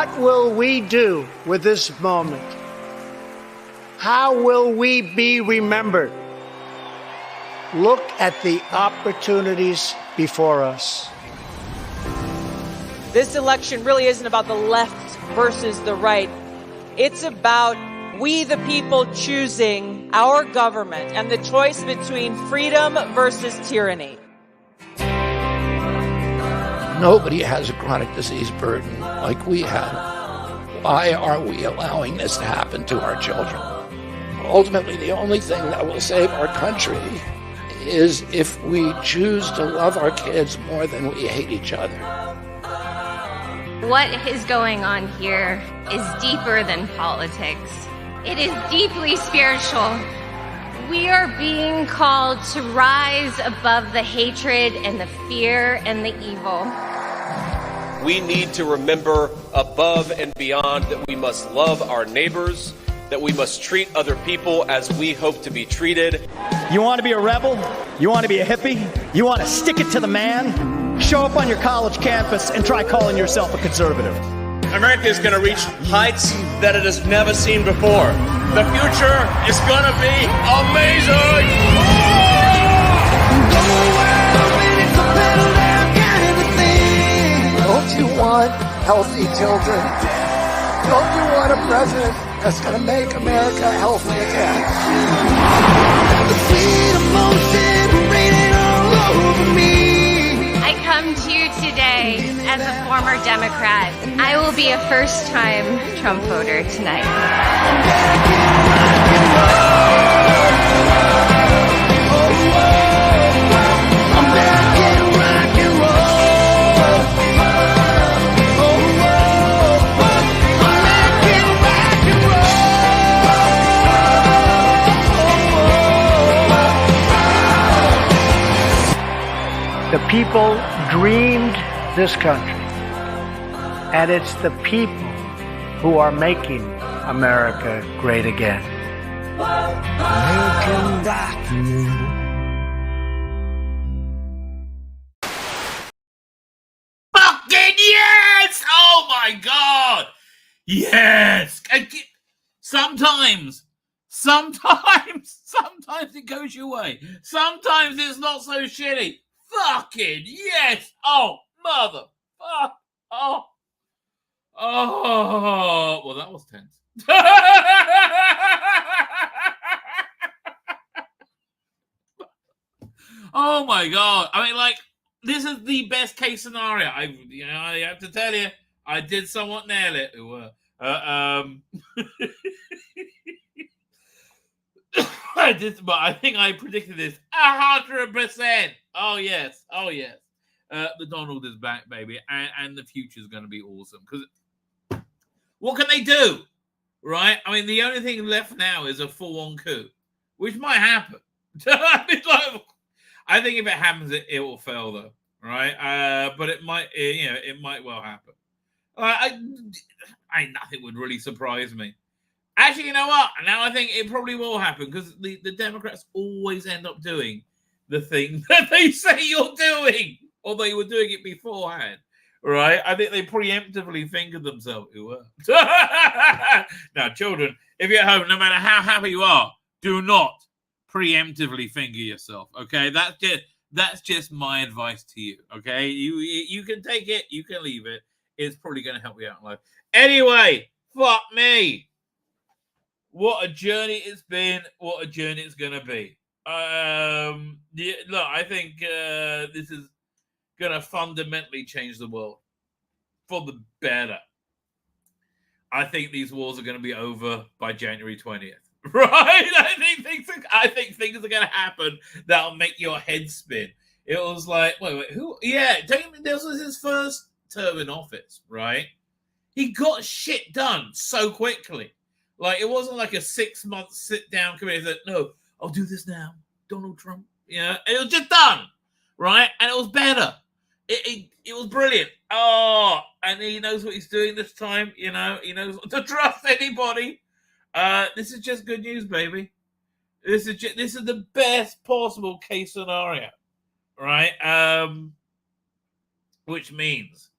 What will we do with this moment? How will we be remembered? Look at the opportunities before us. This election really isn't about the left versus the right. It's about we the people choosing our government and the choice between freedom versus tyranny. Nobody has a chronic disease burden like we have. Why are we allowing this to happen to our children? Ultimately, the only thing that will save our country is if we choose to love our kids more than we hate each other. What is going on here is deeper than politics. It is deeply spiritual. We are being called to rise above the hatred and the fear and the evil. We need to remember above and beyond that we must love our neighbors, that we must treat other people as we hope to be treated. You want to be a rebel? You want to be a hippie? You want to stick it to the man? Show up on your college campus and try calling yourself a conservative. America is going to reach heights that it has never seen before. The future is going to be amazing! Don't you want healthy children? Don't you want a president that's going to make America healthy again? The sweet emotion raining all over me. I come to you today as a former Democrat. I will be a first-time Trump voter tonight. The people dreamed this country, and it's the people who are making America great again. Fucking yes! Oh my God! Yes! Sometimes it goes your way. Sometimes it's not so shitty. Fucking yes! Oh, mother! Oh. Well, that was tense. Oh my God! I mean, like, this is the best case scenario. I have to tell you, I did somewhat nail it. I did, but I think I predicted this 100%. Oh yes. The Donald is back, baby, and the future is going to be awesome. Because what can they do, right? I mean, the only thing left now is a full-on coup, which might happen. I think if it happens, it will fail, though, right? But it might, it might well happen. Nothing would really surprise me. Actually, you know what? Now I think it probably will happen because the Democrats always end up doing the thing that they say you're doing, or they were doing it beforehand, right? I think they preemptively think of themselves. Now, children, if you're at home, no matter how happy you are, do not preemptively finger yourself, okay? That's just my advice to you, okay? You can take it, you can leave it. It's probably going to help you out in life. Anyway, fuck me. What a journey it's been. What a journey it's going to be. Look, I think this is going to fundamentally change the world for the better. I think these wars are going to be over by January 20th. Right? I think things are going to happen that'll make your head spin. It was like, wait, who? Yeah, this was his first term in office, right? He got shit done so quickly. Like, it wasn't like a 6-month sit-down committee that, no, I'll do this now, Donald Trump. It was just done, right? And it was better. It was brilliant. Oh, and he knows what he's doing this time. He knows not to trust anybody. This is just good news, baby. This is the best possible case scenario, right? Which means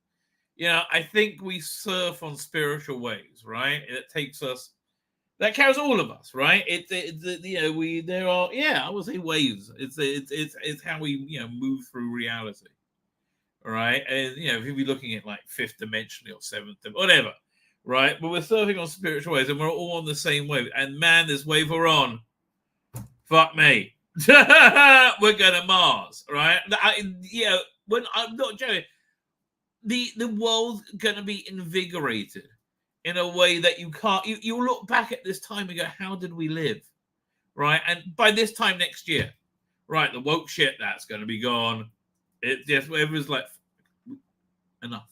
I think we surf on spiritual waves, right? It takes us, that carries all of us, right? There are, I would say waves. It's how we, move through reality, all right? And, if you'd be looking at like fifth dimensionally or seventh, whatever, right? But we're surfing on spiritual waves and we're all on the same wave. And man, this wave we're on, fuck me. We're going to Mars, right? When I'm not joking, the world's going to be invigorated in a way that you can't. You look back at this time and go, how did we live, right? And by this time next year, right, the woke shit, that's going to be gone. It just, everyone's like, enough.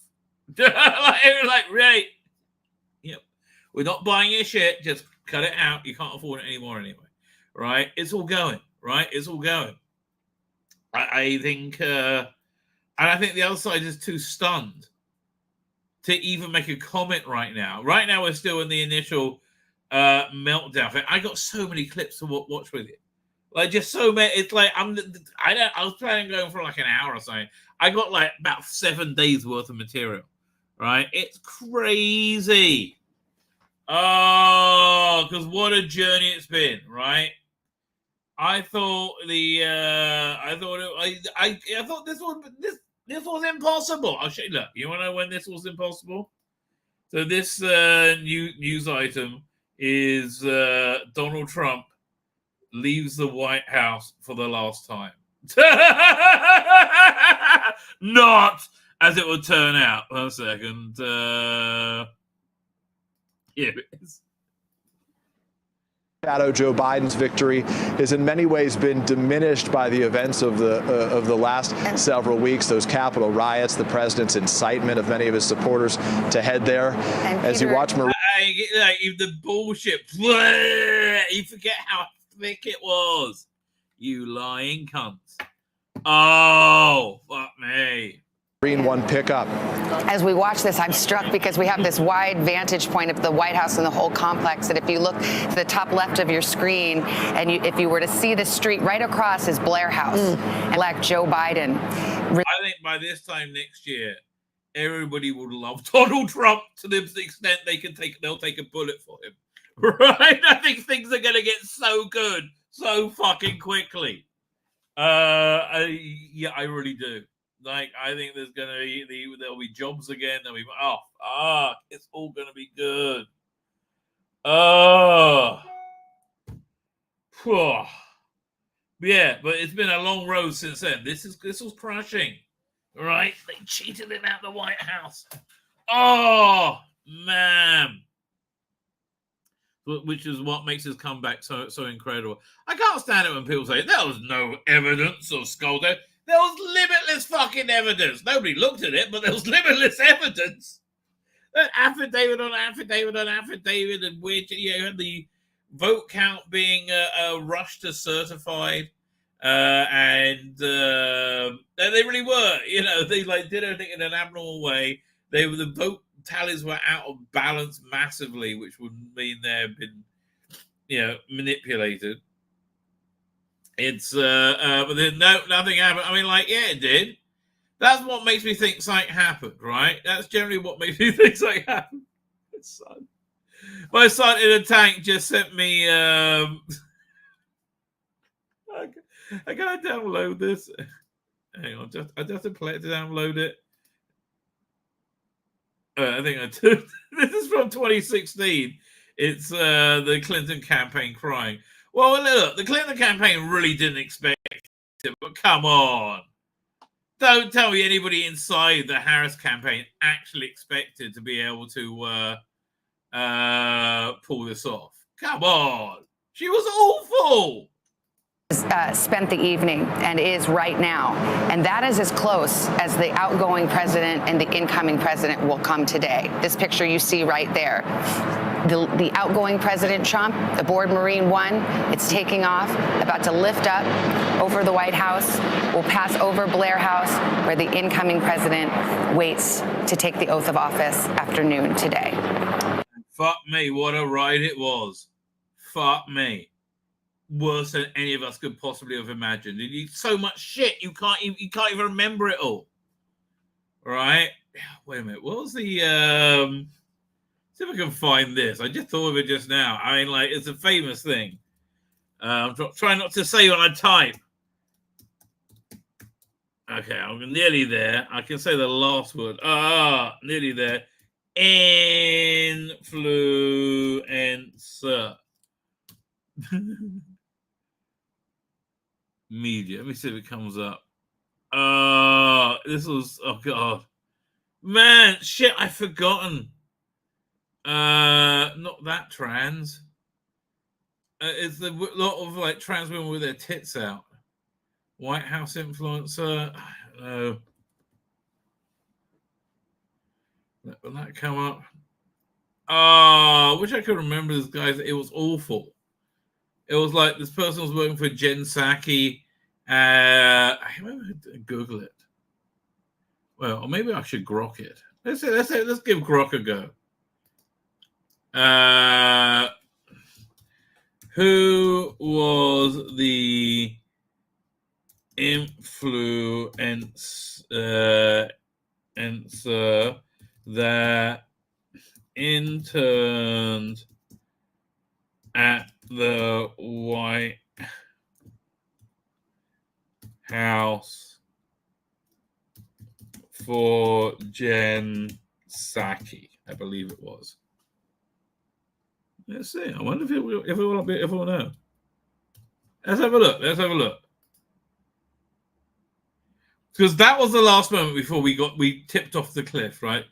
It was like, right, we're not buying your shit. Just cut it out. You can't afford it anymore anyway, right? It's all going, right? It's all going. I think, and I think the other side is too stunned to even make a comment right now. Right now, we're still in the initial meltdown. I got so many clips to watch with you, like just so many. It's like I was planning on going for like an hour or something. I got like about 7 days worth of material. Right, it's crazy. Oh, because what a journey it's been, right? I thought I thought this was impossible. I'll show you. Look, you want to know when this was impossible? So this news item is Donald Trump leaves the White House for the last time. Not as it would turn out. 1 second. Here it is. Joe Biden's victory has in many ways been diminished by the events of the last several weeks. Those Capitol riots, the president's incitement of many of his supporters to head there. As you watch the bullshit, you forget how thick it was. You lying cunts. Oh, fuck me. Green one pickup. As we watch this, I'm struck because we have this wide vantage point of the White House and the whole complex. And if you look to the top left of your screen, and if you were to see the street right across is Blair House, and elect Joe Biden. I think by this time next year, everybody will love Donald Trump to the extent they'll take a bullet for him. Right? I think things are going to get so good so fucking quickly. I really do. Like, I think there'll be jobs again. There'll be it's all gonna be good. Yeah, but it's been a long road since then. This was crushing, right? They cheated him out of the White House. Oh man, which is what makes his comeback so incredible. I can't stand it when people say there was no evidence of skullduggery. There was limitless fucking evidence. Nobody looked at it, but there was limitless evidence. Affidavit on affidavit on affidavit, and which you had the vote count being rushed to certified, and they really were. They did everything in an abnormal way. The vote tallies were out of balance massively, which would mean they have been, manipulated. It's but then nothing happened. I mean, it did. That's what makes me think something happened, right? That's generally what makes me think something happened. My son in a tank just sent me. I gotta download this. Hang on, I just have to play it to download it. I think I took. This is from 2016. It's the Clinton campaign crying. Well, look, the Clinton campaign really didn't expect it, but come on. Don't tell me anybody inside the Harris campaign actually expected to be able to pull this off. Come on. She was awful. Spent the evening and is right now. And that is as close as the outgoing president and the incoming president will come today. This picture you see right there. The outgoing President Trump, the board Marine One, it's taking off, about to lift up over the White House, will pass over Blair House, where the incoming president waits to take the oath of office after noon today. Fuck me, what a ride it was. Fuck me. Worse than any of us could possibly have imagined. So much shit, you can't even remember it all. right? Wait a minute. What was the see if I can find this. I just thought of it just now. I mean, like, it's a famous thing. I'm trying not to say when I type. Okay, I'm nearly there. I can say the last word. Nearly there. Influencer. Media. Let me see if it comes up. This was, oh God. Man, shit, I've forgotten. Not that trans. It's a lot of like trans women with their tits out. White House influencer. I don't know. Will that come up? I wish I could remember this, guys. It was awful. It was like this person was working for Jen Psaki. I remember to Google it. Well, or maybe I should grok it. Let's give grok a go. Who was the influencer that interned at the White House for Jen Psaki, I believe it was. Let's see. I wonder if it will know. Let's have a look. Because that was the last moment before we tipped off the cliff, right?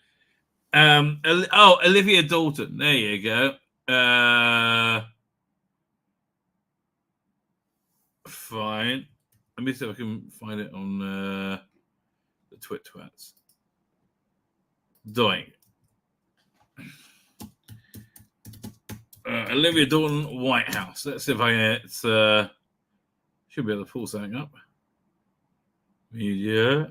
Olivia Dalton. There you go. Fine. Let me see if I can find it on the Twits. Doing. Olivia Dalton, White House. Let's see if I should be able to pull something up. Media.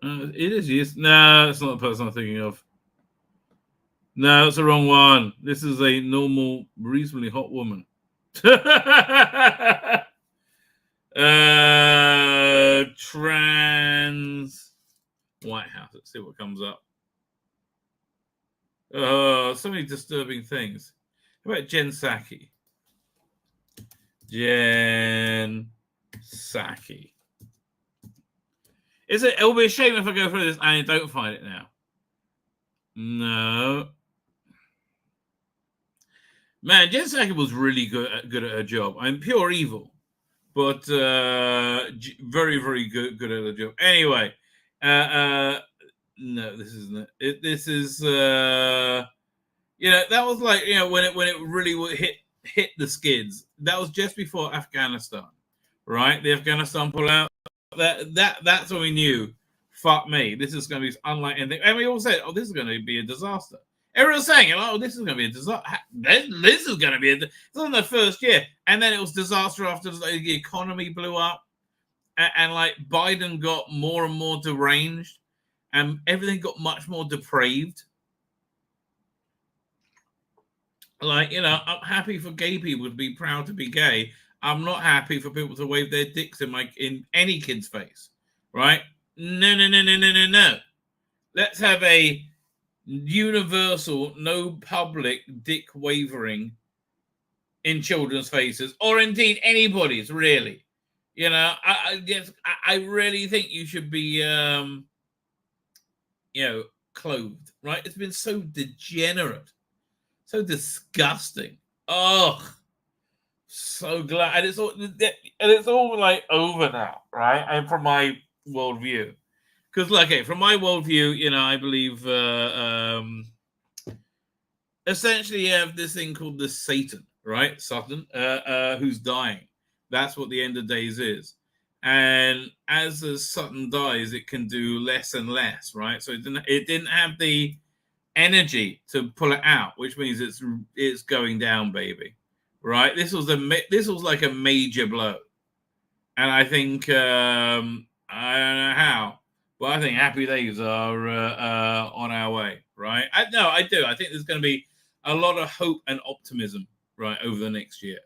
It is. Yes. No, it's not the person I'm thinking of. No, it's the wrong one. This is a normal, reasonably hot woman. Trans White House. Let's see what comes up. So many disturbing things. How about Jen Psaki? Jen Psaki. It'll be a shame if I go through this and I don't find it now. No. Man, Jen Psaki was really good at her job. I'm pure evil, but very, very good at her job. Anyway, no, this isn't it. This is, that was like, when it really hit the skids. That was just before Afghanistan, right? The Afghanistan pullout. That's when we knew. Fuck me, this is going to be unlike anything. And we all said, "Oh, this is going to be a disaster." Everyone's saying, "Oh, this is going to be a disaster. This is going to be it's on the first year," and then it was disaster after the economy blew up, and like Biden got more and more deranged, and everything got much more depraved. Like, I'm happy for gay people to be proud to be gay. I'm not happy for people to wave their dicks in any kid's face, right? No. Let's have a universal, no public dick wavering in children's faces, or indeed anybody's, really. I really think you should be, clothed, right? It's been so degenerate, so disgusting. Oh, so glad, and it's all like over now, right? And from my worldview, because from my worldview, I believe essentially you have this thing called the Satan, right? Satan, who's dying. That's what the end of days is. And as the Satan dies, it can do less and less, right? So it didn't have the energy to pull it out, which means it's going down, baby. Right? This was like a major blow, and I think I don't know how, but I think happy days are on our way. Right? I do. I think there's going to be a lot of hope and optimism, right, over the next year.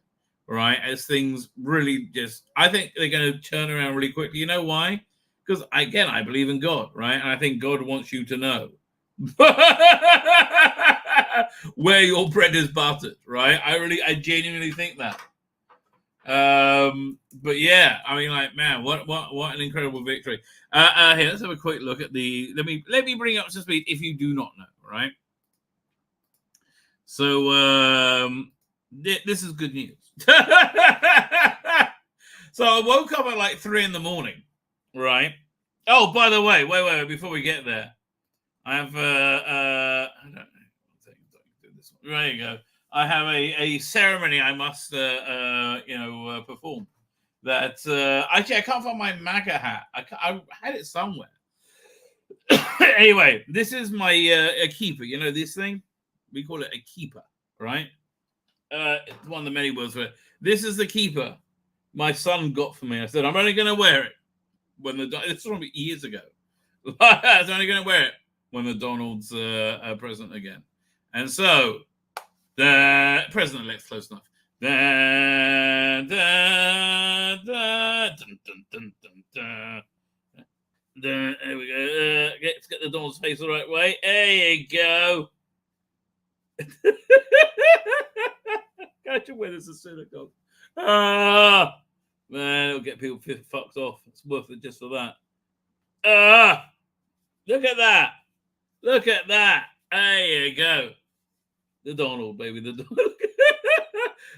Right? As things really I think they're going to turn around really quickly. You know why? Because, again, I believe in God, right? And I think God wants you to know where your bread is buttered, right? I genuinely think that. But yeah, I mean, like, man, what an incredible victory. Here, let's have a quick look at the. Let me bring up to speed if you do not know, right? So this is good news. So I woke up at like 3 a.m, right? Oh, by the way, wait, before we get there, I have I don't know. There you go. I have a ceremony I must perform. That actually I can't find my MAGA hat. I had it somewhere. Anyway, this is my a keeper. You know this thing? We call it a keeper, right? It's one of the many words for it. This is the keeper my son got for me. I said, I'm only going to wear it when it's from years ago. I was only going to wear it when the Donald's president again. And so, the president-elect's close enough. There we go. Let's get the Donald's face the right way. There you go. Can't you wear this as synagogue? Man, it'll get people fucked off. It's worth it just for that. Look at that. Look at that. There you go. The Donald, baby. The Donald.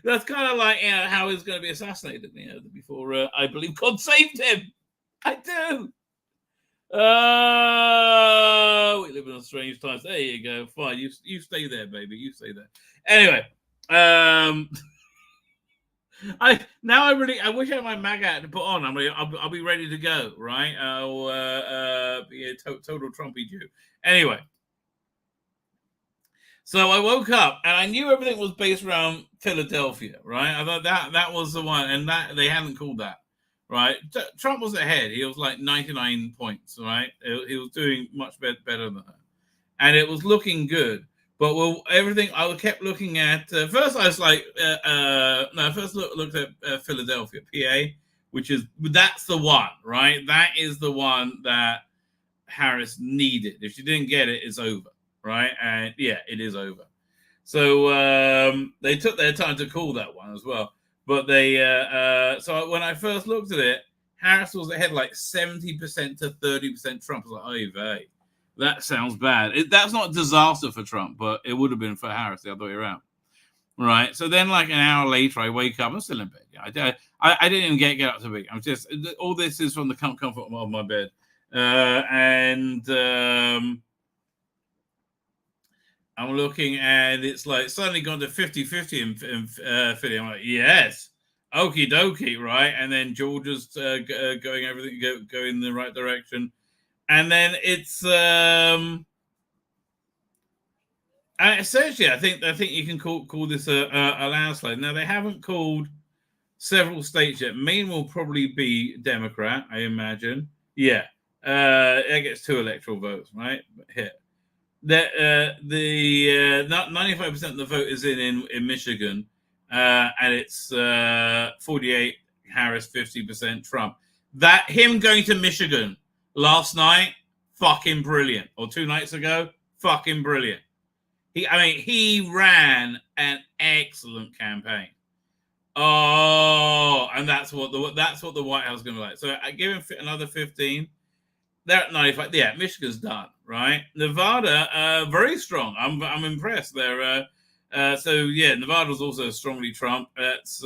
That's kind of like how he's going to be assassinated before I believe God saved him. I do. We live in strange times. There you go. Fine. You stay there, baby. You stay there. Anyway, I wish I had my MAGA hat to put on. I'll be ready to go, right? I'll be a total Trumpy Jew. Anyway, so I woke up and I knew everything was based around Philadelphia, right? I thought that was the one, and that they hadn't called that, right? Trump was ahead. He was like 99 points, right? He was doing much better than that, and it was looking good. But everything I kept looking at. First, I was like, first looked at Philadelphia, PA, that's the one, right? That is the one that Harris needed. If she didn't get it, it's over, right? And yeah, it is over. So they took their time to call that one as well. But so when I first looked at it, Harris was ahead like 70% to 30% Trump. I was like, oh, vey. That sounds bad. That's not a disaster for Trump, but it would have been for Harris the other way around. Right. So then like an hour later, I wake up. I'm still in bed. I didn't even get up to be. I'm just, all this is from the comfort of my bed. I'm looking and it's like suddenly gone to 50-50 in Philly. I'm like, yes. Okie dokie. Right. And then Georgia's going in the right direction. And then it's and essentially, I think you can call this a landslide. Now they haven't called several states yet. Maine will probably be Democrat, I imagine. Yeah, it gets 2 electoral votes, right? Here, the 95% of the vote is in Michigan, and it's 48 Harris, 50% Trump. That him going to Michigan last night, fucking brilliant. Or 2 nights ago, fucking brilliant. He ran an excellent campaign. Oh, and that's what the White House is going to be like. So I give him another 15. They're at 95. Yeah, Michigan's done, right? Nevada, very strong. I'm impressed. They're so yeah, Nevada's also strongly Trump. That's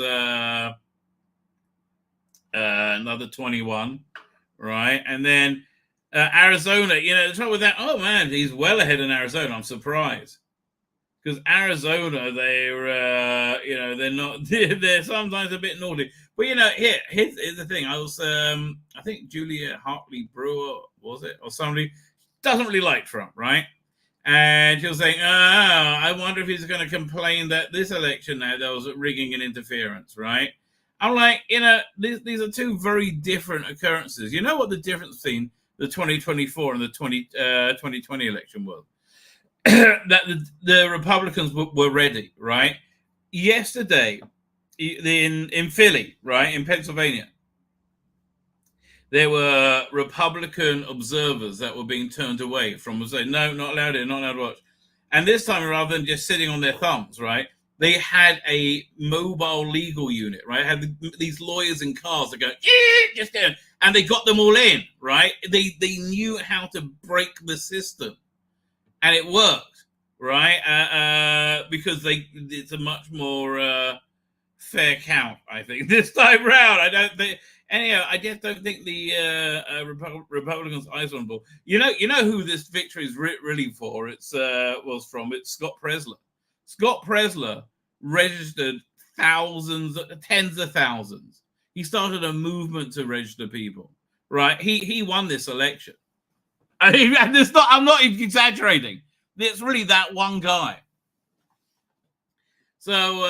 another 21. Right, and then Arizona. The trouble with that. Oh man, he's well ahead in Arizona. I'm surprised because Arizona, they're not. They're sometimes a bit naughty. But here's the thing. I was, I think Julia Hartley Brewer was it or somebody doesn't really like Trump, right? And she was saying, I wonder if he's going to complain that this election now there was rigging and interference, right? I'm like, these are 2 very different occurrences. You know what the difference between the 2024 and the 2020 election was? That the Republicans were ready, right? Yesterday, in Philly, right, in Pennsylvania, there were Republican observers that were being turned away from saying, no, not allowed in, not allowed to watch. And this time, rather than just sitting on their thumbs, right, they had a mobile legal unit, right? Had these lawyers in cars that go, just go, and they got them all in, right? They knew how to break the system, and it worked, right? Because it's a much more fair count, I think, this time round. Anyhow, I just don't think the Republicans' eyes on ball. You know who this victory is really for? It's Scott Presler. Scott Presler registered thousands, tens of thousands. He started a movement to register people. Right? He won this election. I mean, and I'm not exaggerating. It's really that one guy. So,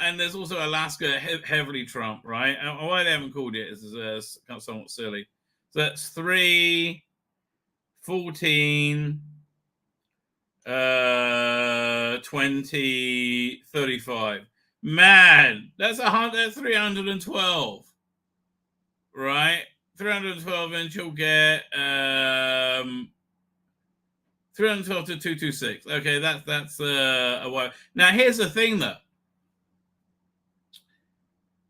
and there's also Alaska heavily Trump, right? Why they haven't called it is somewhat silly. So that's 3, 14, 20, 35. Man, that's 312, right? 312, and you'll get 312 to 226. Okay, that's a while. Now, here's the thing, though.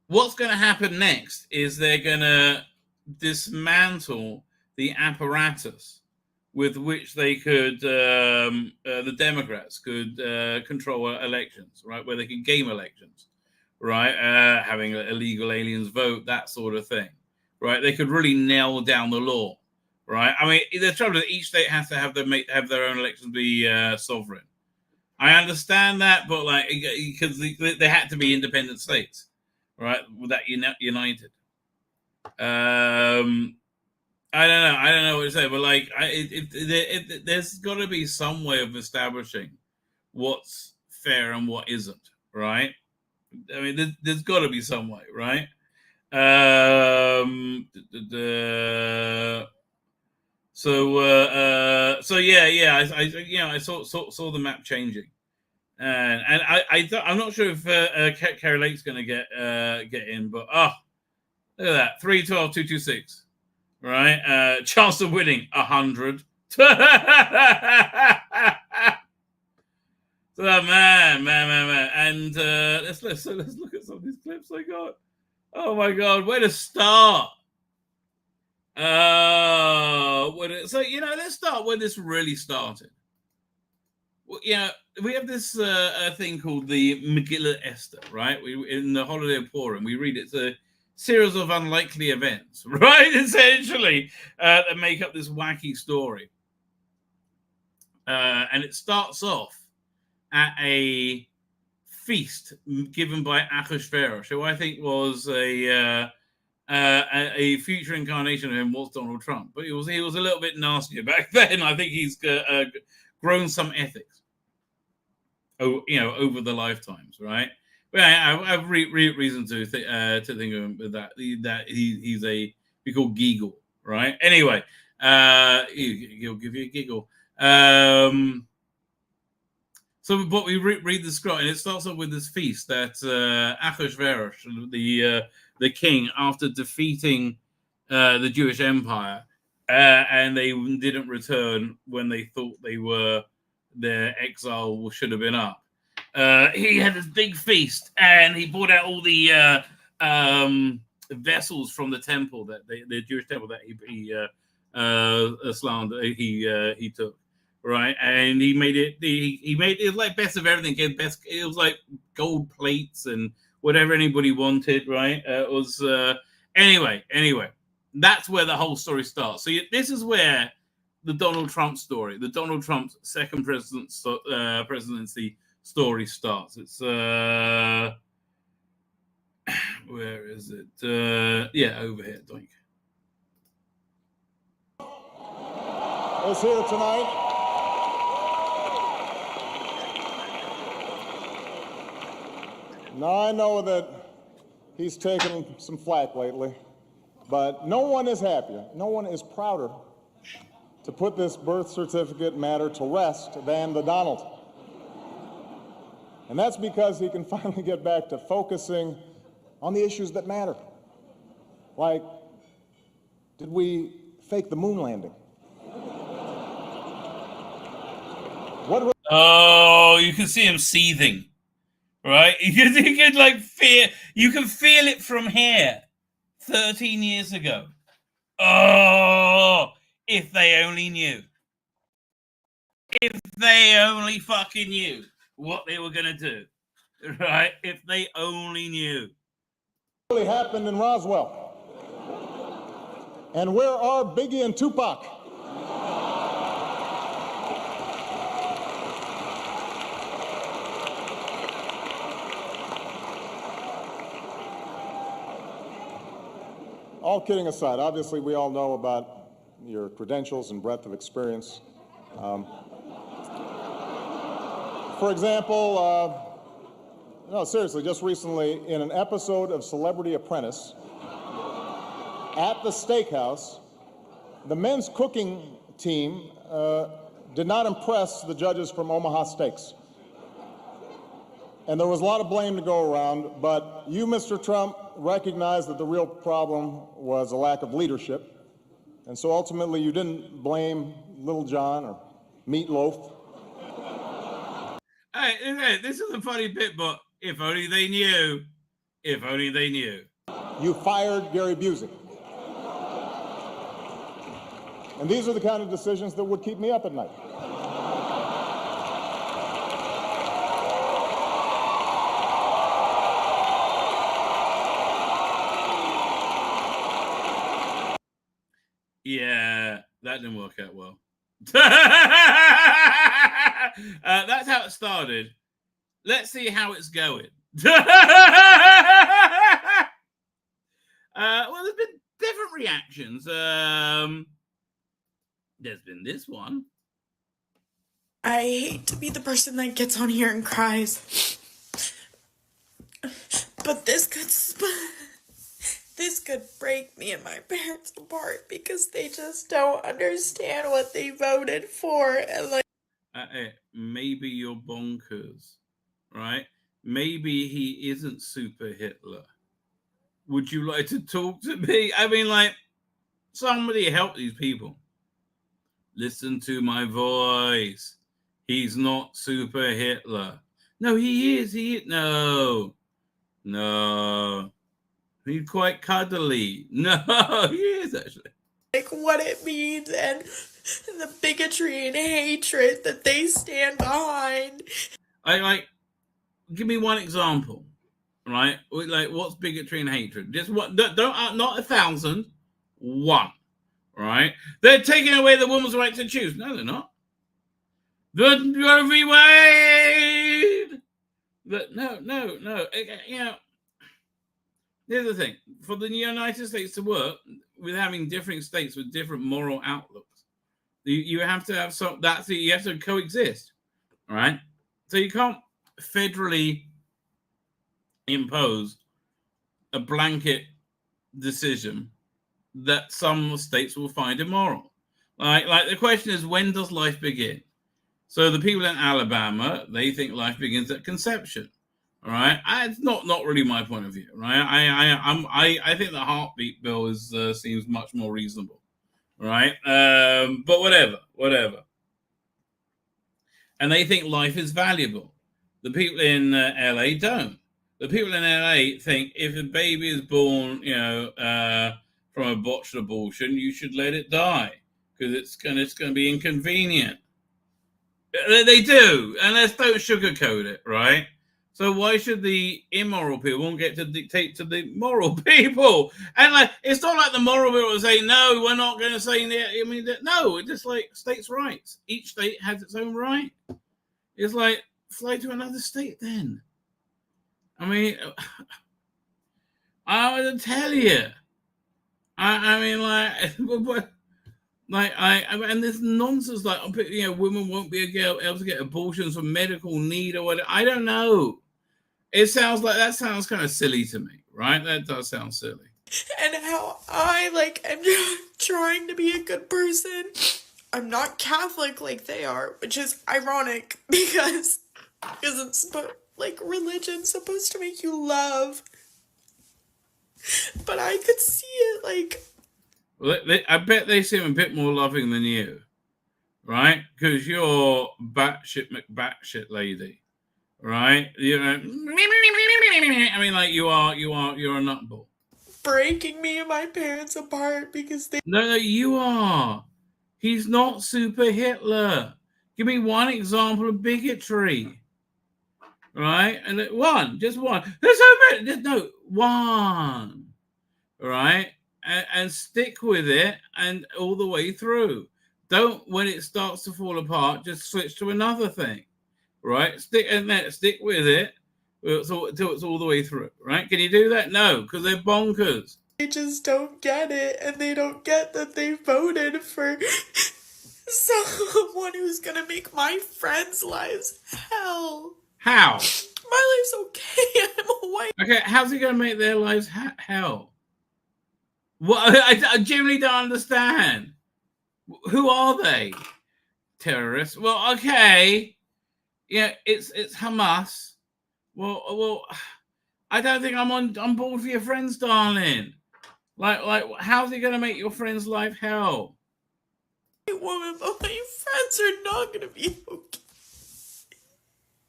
What's going to happen next is they're going to dismantle the apparatus with which they could, the Democrats could control elections, right? Where they can game elections, right? Having illegal aliens vote, that sort of thing, right? They could really nail down the law. Right, I mean, the trouble is each state has to have their own elections be sovereign. I understand that, but like because they had to be independent states, right? That united. I don't know what to say, but like, there's got to be some way of establishing what's fair and what isn't, right? I mean, there's got to be some way, right? So yeah. I saw the map changing, and I'm not sure if Kerry Lake's going to get in, but look at that, 312, 226, right? Chance of winning 100. So man, and let's look at some of these clips I got. Oh my God, where to start? So let's start where this really started. Well, we have this thing called the Megillah Esther, right? In the Holiday of Purim, we read it's a series of unlikely events, right? Essentially, that make up this wacky story, and it starts off at a feast given by Achashverosh, who I think was a future incarnation of him was Donald Trump, but he was a little bit nastier back then. I think he's grown some ethics, over the lifetimes, right? But I have reason to think of him with that he's we call giggle, right? Anyway, he'll give you a giggle. So, but we read the scroll, and it starts off with this feast that Achashverosh, the king, after defeating the Jewish Empire, and they didn't return when they thought their exile should have been up. He had this big feast, and he brought out all the vessels from the temple the Jewish temple that he took. Right, and he made it. It was like best of everything. It was like gold plates and whatever anybody wanted. Right, it was anyway. That's where the whole story starts. So this is where the Donald Trump story, the Donald Trump's second presidency story starts. It's where is it? Over here. Doink. Let's hear it tonight. Now, I know that he's taken some flack lately, but no one is happier, no one is prouder to put this birth certificate matter to rest than the Donald. And that's because he can finally get back to focusing on the issues that matter, like Did we fake the moon landing? Oh, you can see him seething, right? You can like feel. You can feel it from here. 13 years ago. Oh, if they only knew. If they only fucking knew what they were gonna do, right? If they only knew. What really happened in Roswell? And where are Biggie and Tupac? All kidding aside, obviously we all know about your credentials and breadth of experience. For example, no, seriously, just recently in an episode of Celebrity Apprentice at the steakhouse, the men's cooking team did not impress the judges from Omaha Steaks. And there was a lot of blame to go around, but you, Mr. Trump, recognized that the real problem was a lack of leadership. And so ultimately you didn't blame Little John or Meatloaf. Hey, this is a funny bit, but if only they knew. If only they knew. You fired Gary Busey. And these are the kind of decisions that would keep me up at night. Yeah, that didn't work out well. That's how it started. Let's see how it's going. Well, there's been different reactions. There's been this one. I hate to be the person that gets on here and cries, but this could break me and my parents apart because they just don't understand what they voted for. And like, maybe you're bonkers, right? Maybe he isn't Super Hitler. Would you like to talk to me? I mean, like, somebody help these people. Listen to my voice. He's not Super Hitler. No, he is. No. He's quite cuddly. No, he is actually. Like what it means and the bigotry and hatred that they stand behind. Give me one example, right? Like, what's bigotry and hatred? Just what? Don't not 1,000. One, right? They're taking away the woman's right to choose. No, they're not. The Roe v. Wade. But no. You know, here's the thing: for the United States to work with having different states with different moral outlooks, you have to have some. You have to coexist, all right? So you can't federally impose a blanket decision that some states will find immoral. Like the question is, when does life begin? So the people in Alabama, they think life begins at conception. All right, it's not really my point of view, right? I think the heartbeat bill seems much more reasonable, right? But whatever. And they think life is valuable. The people in LA don't. The people in LA think if a baby is born, from a botched abortion, you should let it die because it's gonna be inconvenient. They do, and let's don't sugarcoat it, right? So why should the immoral people get to dictate to the moral people? And like, it's not like the moral people say, no, we're not going to say that. I mean, no, it's just like states' rights. Each state has its own right. It's like, fly to another state then. I mean, I would tell you. I mean, and this nonsense, like, women won't be able to get abortions for medical need or whatever. I don't know. That sounds kind of silly to me, right? That does sound silly. And how I am trying to be a good person. I'm not Catholic like they are, which is ironic because it's religion's supposed to make you love. But I could see it Well, I bet they seem a bit more loving than you, right? Because you're batshit McBatshit lady, right? You know, I mean, like you're a nutball. Breaking me and my parents apart because they... No, you are. He's not super Hitler. Give me one example of bigotry. Right? And just one. There's so many. There's no one. Right? And stick with it and all the way through. Don't, when it starts to fall apart, just switch to another thing. Right? Stick with it until it's all the way through. Right? Can you do that? No, because they're bonkers. They just don't get it, and they don't get that they voted for someone who's gonna make my friends' lives hell. How? My life's okay. I'm a white. Okay, how's he gonna make their lives hell? What? I genuinely don't understand. Who are they? Terrorists? Well, okay. Yeah, it's Hamas. Well, I don't think I'm on board for your friends, darling. Like, how's he gonna make your friend's life hell? White woman, but my friends are not gonna be okay.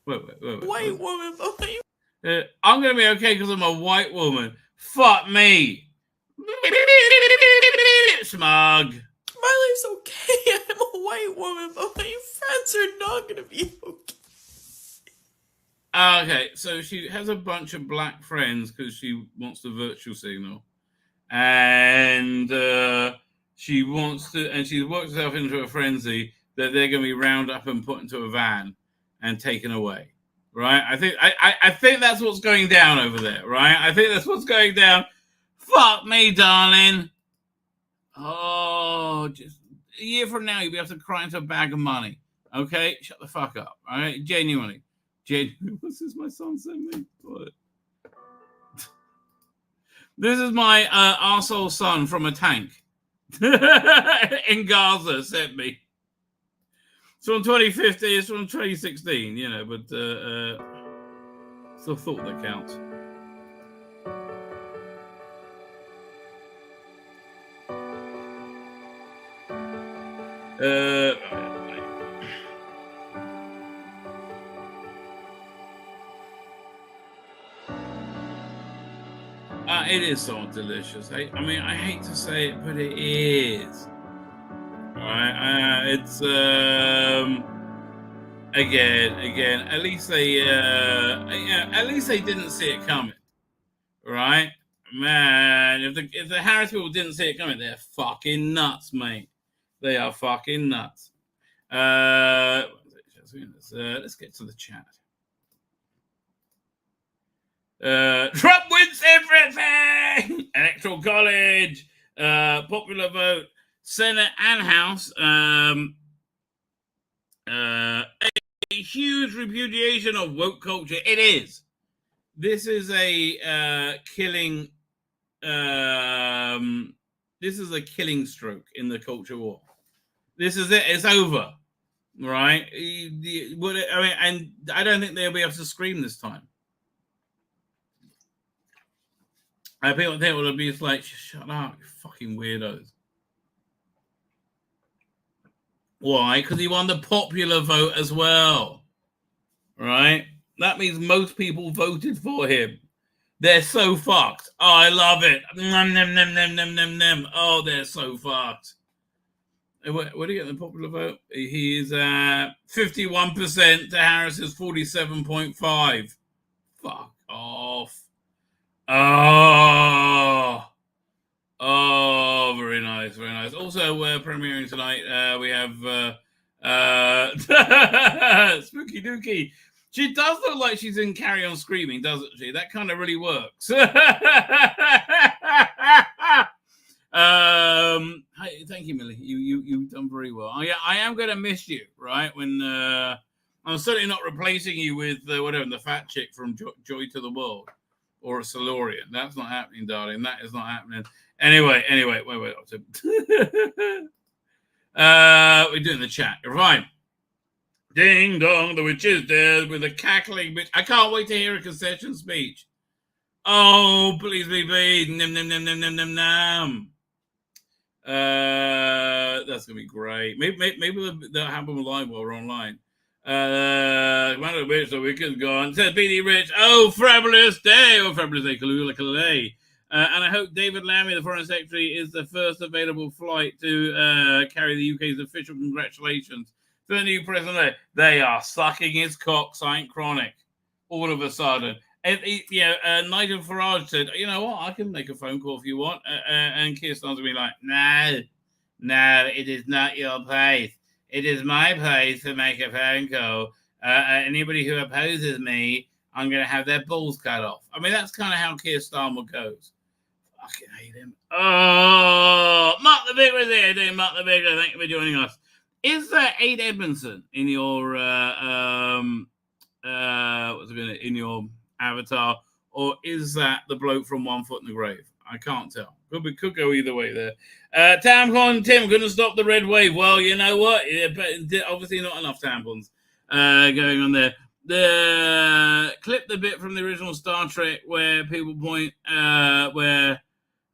Wait. White woman, but my... I'm gonna be okay because I'm a white woman. Fuck me. Smug. My life's okay. I'm a white woman, but my friends are not gonna be okay. Okay, so she has a bunch of black friends because she wants the virtual signal. And she wants to, and she's worked herself into a frenzy that they're going to be round up and put into a van and taken away, right? I think that's what's going down over there, right? I think that's what's going down. Fuck me, darling. Oh, just a year from now, you'll be able to cry into a bag of money. Okay, shut the fuck up. All right, genuinely. What's this? My son sent me. What? This is my arsehole son from a tank in Gaza sent me. It's from 2015, it's from 2016, you know, but still thought that counts. It is so delicious. I mean, I hate to say it, but it is. All right, it's again. At least they didn't see it coming, right? Man, if the Harris people didn't see it coming, they're fucking nuts, mate. They are fucking nuts. Let's get to the chat. Trump wins everything. Electoral college, popular vote, Senate and House. A huge repudiation of woke culture. It is. This is a killing. This is a killing stroke in the culture war. This is it. It's over. Right? I mean, and I don't think they'll be able to scream this time. People think it will be like, shut up, you fucking weirdos. Why? Because he won the popular vote as well. Right? That means most people voted for him. They're so fucked. Oh, I love it. Oh, they're so fucked. What do you get in the popular vote? He is 51% to Harris's 47.5. Fuck off. Oh, very nice, very nice. Also, premiering tonight, we have Spooky Dookie. She does look like she's in Carry On Screaming, doesn't she? That kind of really works. Thank you, Millie. You've done very well. I am going to miss you, right? When I'm certainly not replacing you with whatever the fat chick from Joy to the World. Or a Solarian. That's not happening, darling. That is not happening. Anyway, wait. We're doing the chat. You're fine. Ding dong, the witch is dead with a cackling bitch. I can't wait to hear a concession speech. Oh, please. Nom. That's gonna be great. Maybe they'll have them live while we're online. Commander Rich, the weekend's gone. Says BD Rich, oh, fabulous day, Kalula. And I hope David Lammy, the Foreign Secretary, is the first available flight to carry the UK's official congratulations to the new president. They are sucking his cock, Saint Chronic, all of a sudden. And, Nigel Farage said, you know what, I can make a phone call if you want. And Keir Starmer's going to be like, no, it is not your place. It is my place to make a phone call. Anybody who opposes me, I'm going to have their balls cut off. I mean, that's kind of how Keir Starmer goes. Fucking hate him. Oh, Mark the Big was here. Doing Mark the Big. Thank you for joining us. Is there Aid Edmondson in your in your avatar, or is that the bloke from One Foot in the Grave? I can't tell. Could go either way there. Tampon Tim couldn't stop the red wave. Well, you know what? Obviously not enough tampons going on there. Clip the bit from the original Star Trek where people point where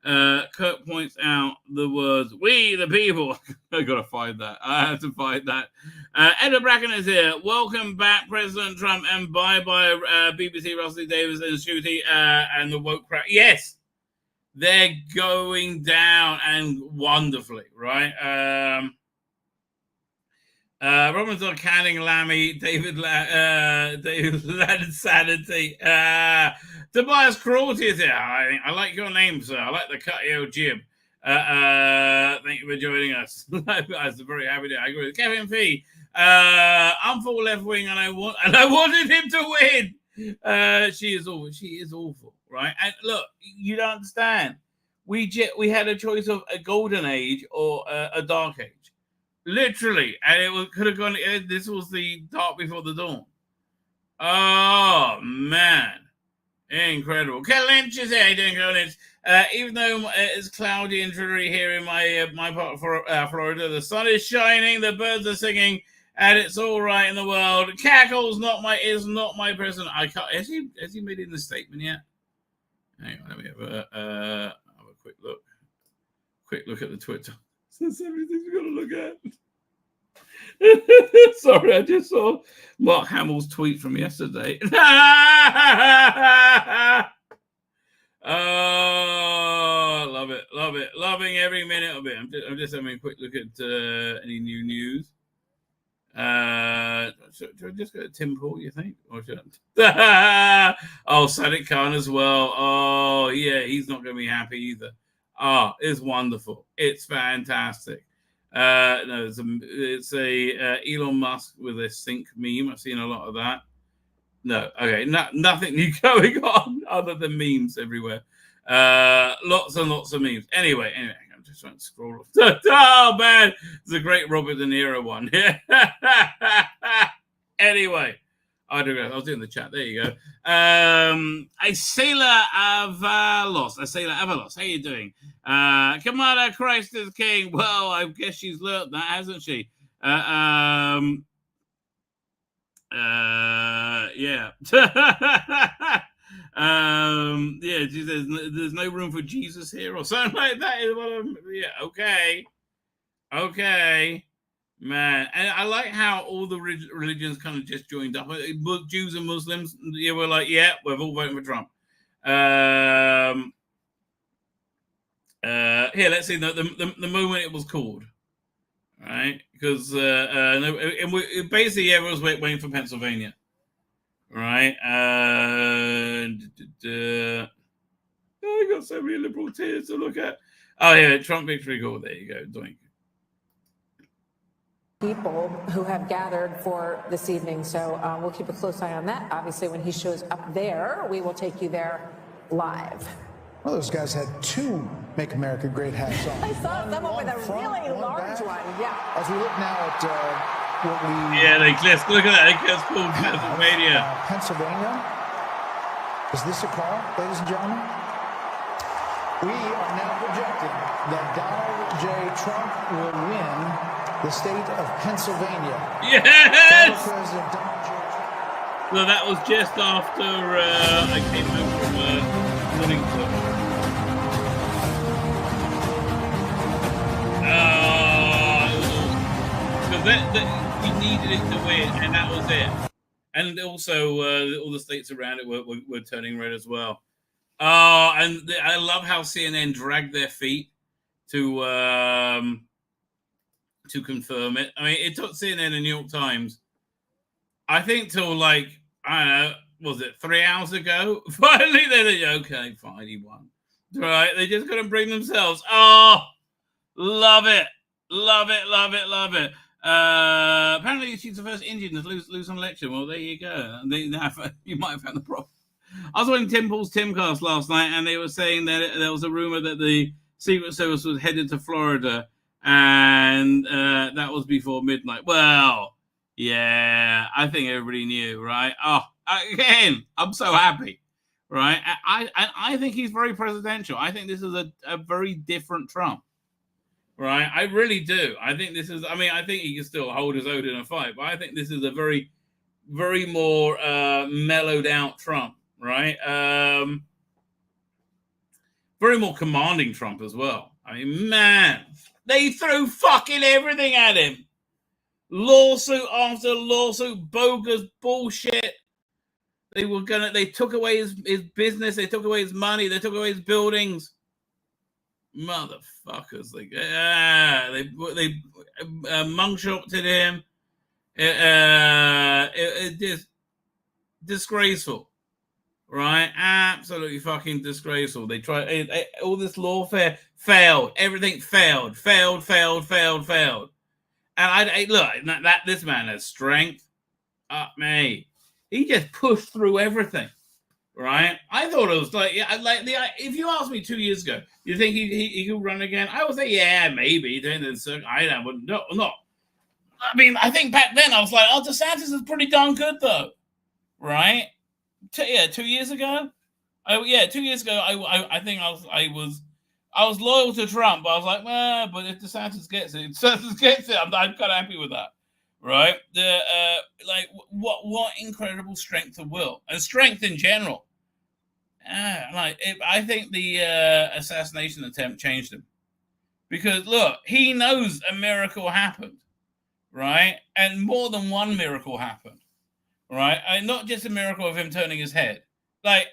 Kirk points out the words "We the people." I gotta find that. I have to find that. Edward Bracken is here. Welcome back, President Trump, and bye BBC Russell Davis and Shooty and the woke crowd. Yes, they're going down and wonderfully, right? Robinson, Canning, Lammy, David Ladd, Sanity, Tobias Cruelty is here. I like your name, sir. I like the cutio jib. Thank you for joining us. I was very happy to agree with Kevin Fee. I'm full left wing, and I wanted him to win. She is awful, right? And look, you don't understand. We had a choice of a golden age or a dark age. Literally, and could have gone. This was the dark before the dawn. Oh man, incredible! Kel Lynch is here. Doing Kel Lynch. Even though it's cloudy and dreary here in my part of Florida, the sun is shining, the birds are singing, and it's all right in the world. Cackles is not my president. I can't. Has he made it in the statement yet? Hang on, let me have a quick look. Quick look at the Twitter. There's everything we've got to look at. Sorry, I just saw Mark Hamill's tweet from yesterday. Oh, love it. Loving every minute of it. I'm just having a quick look at any new news. Should I just go to Tim Paul, you think? Or should I? Oh, Sadiq Khan as well. Oh, yeah, he's not going to be happy either. Oh, it's wonderful. It's fantastic. No, it's a Elon Musk with a sink meme. I've seen a lot of that. No, okay, nothing new going on other than memes everywhere. Lots and lots of memes. Anyway, I'm just trying to scroll. Oh man, it's a great Robert De Niro one. Anyway. I was in the chat. There you go. Asela Avalos. How you doing? Kamala Christ is King. Well, I guess she's learnt that, hasn't she? Yeah. Yeah, she says there's no room for Jesus here or something like that. Okay. Man, and I like how all the religions kind of just joined up. Jews and Muslims, we're like, yeah, we're all voting for Trump. Here, let's see the moment it was called, right? Because basically everyone's waiting for Pennsylvania, right? I got so many liberal tears to look at. Oh yeah, Trump victory call. There you go, doink. People who have gathered for this evening. So we'll keep a close eye on that. Obviously, when he shows up there, we will take you there live. Well, those guys had two Make America Great hats on. I saw someone with a really large one. Yeah. As we look now at what we... Yeah, look at that. It's called Pennsylvania. Pennsylvania. Is this a call, ladies and gentlemen? We are now projecting that Donald J. Trump will win the state of Pennsylvania. Yes! So that was just after I came home from morning club. he needed it to win, and that was it. And also, all the states around it were turning red as well. And I love how CNN dragged their feet to confirm it. I mean, it took CNN and New York Times, I think, till like, I don't know, was it 3 hours ago? Finally, they're like, okay, fine, he won. Right? They just couldn't bring themselves. Oh, love it. Love it, love it, love it. Apparently, she's the first Indian to lose an election. Well, there you go. You might have found the problem. I was watching Tim Paul's Timcast last night, and they were saying that there was a rumor that the Secret Service was headed to Florida, and that was before midnight. Well, yeah, I think everybody knew, right? Oh, again, I'm so happy, right? I think he's very presidential. I think this is a very different Trump. Right, I really do. I think this is. I mean, I think he can still hold his own in a fight, but I think this is a very, very more mellowed out Trump. Right, very more commanding Trump as well. I mean, man, they threw fucking everything at him. Lawsuit after lawsuit, bogus bullshit. They took away his business. They took away his money. They took away his buildings. Motherfuckers! They mug-shoted him. It just disgraceful, right? Absolutely fucking disgraceful. They tried all this lawfare failed. Everything failed. And I look that this man has strength. Me, he just pushed through everything. Right, I thought it was if you asked me 2 years ago, you think he could run again? I would say, yeah, maybe. Then I don't, but no. I mean, I think back then I was like, oh, DeSantis is pretty darn good though, right? 2 years ago, 2 years ago, I think I was loyal to Trump, but I was like, well, but if DeSantis gets it, I'm kind of happy with that, right? What incredible strength of will and strength in general. I think the assassination attempt changed him, because look, he knows a miracle happened, right? And more than one miracle happened, right? And not just a miracle of him turning his head. Like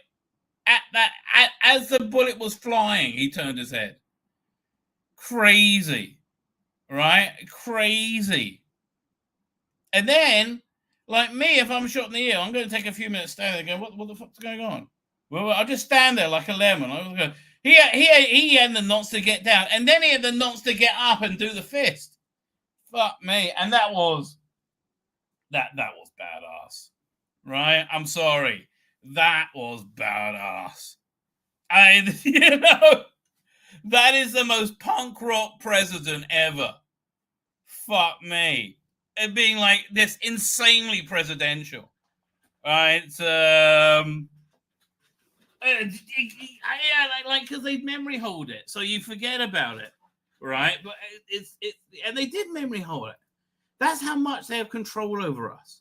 as the bullet was flying, he turned his head. Crazy, right? Crazy. And then, like me, if I'm shot in the ear, I'm going to take a few minutes standing there going, what the fuck's going on? Well, I'll just stand there like a lemon. I was going, he had the nuts to get down, and then he had the nuts to get up and do the fist. Fuck me. And that was badass. Right? I'm sorry. That was badass. That is the most punk rock president ever. Fuck me. It being like this insanely presidential. Right? Because they memory hold it, so you forget about it, right? But and they did memory hold it. That's how much they have control over us,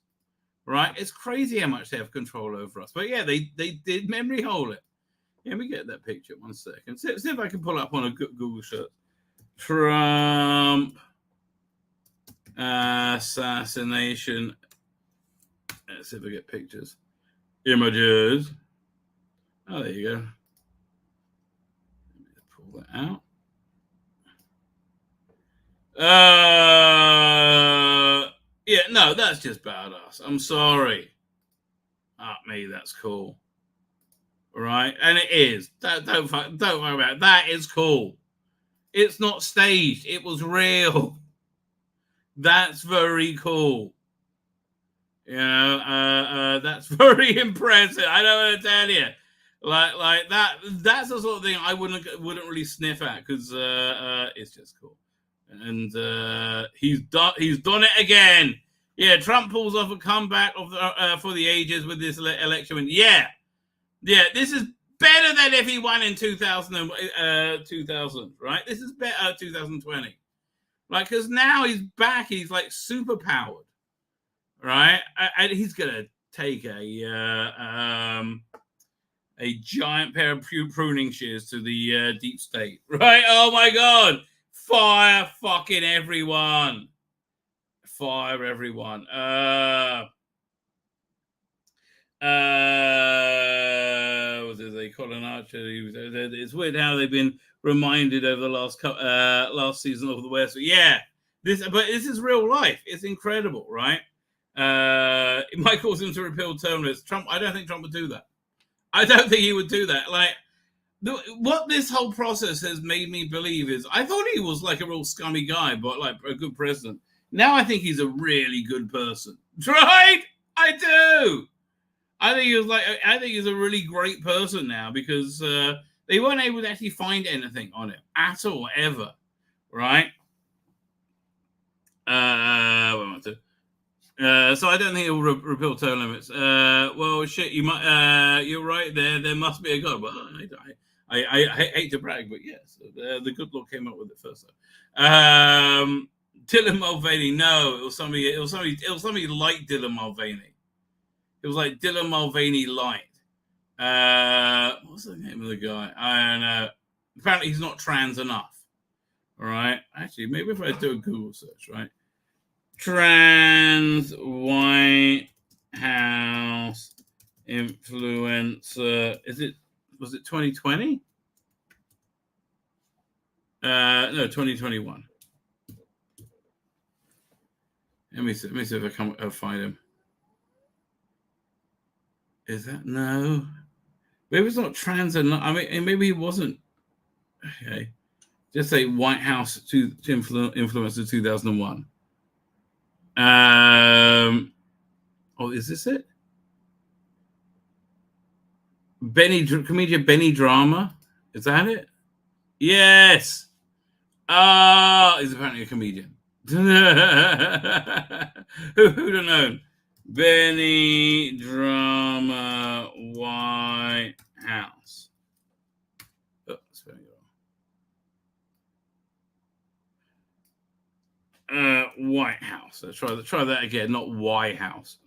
right? It's crazy how much they have control over us. But yeah, they did memory hold it. Let me get that picture 1 second. See if I can pull it up on a Google search. Trump assassination. Let's see if I get pictures. Images. Oh, there you go. Let me pull that out. Yeah, no, that's just badass. I'm sorry. Me, that's cool. Right? And it is. Don't worry about it. That is cool. It's not staged. It was real. That's very cool. You know, that's very impressive. I don't want to tell you. Like that's the sort of thing I wouldn't really sniff at, because it's just cool. And he's done it again. Yeah, Trump pulls off a comeback for the ages with this election. Yeah, this is better than if he won in 2000, right? This is better 2020. Like, because now he's back. He's like super powered, right? And he's gonna take a giant pair of pruning shears to the deep state, right? Oh my God. Fire fucking everyone. fire everyone. Was it a Colin Archer? It's weird how they've been reminded over the last season of the West. Yeah, this is real life. It's incredible, right? It might cause him to repeal term limits. Trump, I don't think Trump would do that. I don't think he would do that. Like, what this whole process has made me believe is, I thought he was like a real scummy guy, but like a good president. Now I think he's a really good person, right? I do. I think he's a really great person now, because they weren't able to actually find anything on him at all, ever, right? So I don't think he'll repeal term limits. Well, shit, you might. You're right. There must be a God. But I hate to brag, but yes, the good Lord came up with it first. Dylan Mulvaney. No, it was somebody like Dylan Mulvaney. It was like Dylan Mulvaney light. What's the name of the guy? I don't know. Apparently, he's not trans enough. All right. Actually, maybe if I do a Google search, right? Trans White House influencer. Was it 2020? No, 2021. Let me see if I can find him. Is that no? Maybe it's not trans enough. I mean, maybe he wasn't. Okay, just say White House to influencer 2001. Oh, is this it? Comedian Benny Drama. Is that it? Yes. He's apparently a comedian. Who'd have known? Benny Drama White House. Oh, that's very good. White House. Let's try that again. Not White House.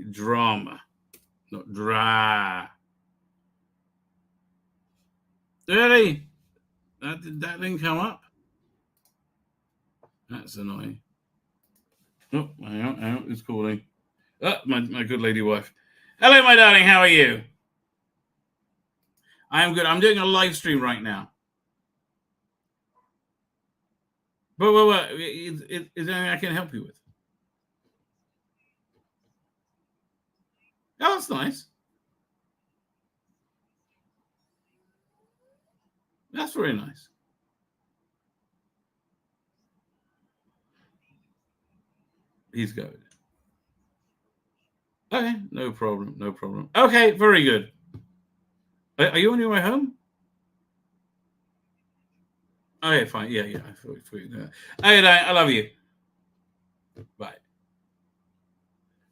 Drama, not dra. Really? That didn't come up. That's annoying. Oh, hang on. Who's calling? Oh, my good lady wife. Hello, my darling. How are you? I am good. I'm doing a live stream right now. But is there anything I can help you with? Oh, that's nice. That's very nice. He's good. Okay, no problem. Okay, very good. Are you on your way home? Okay, fine. Yeah. I thought that. Okay, I love you. Bye.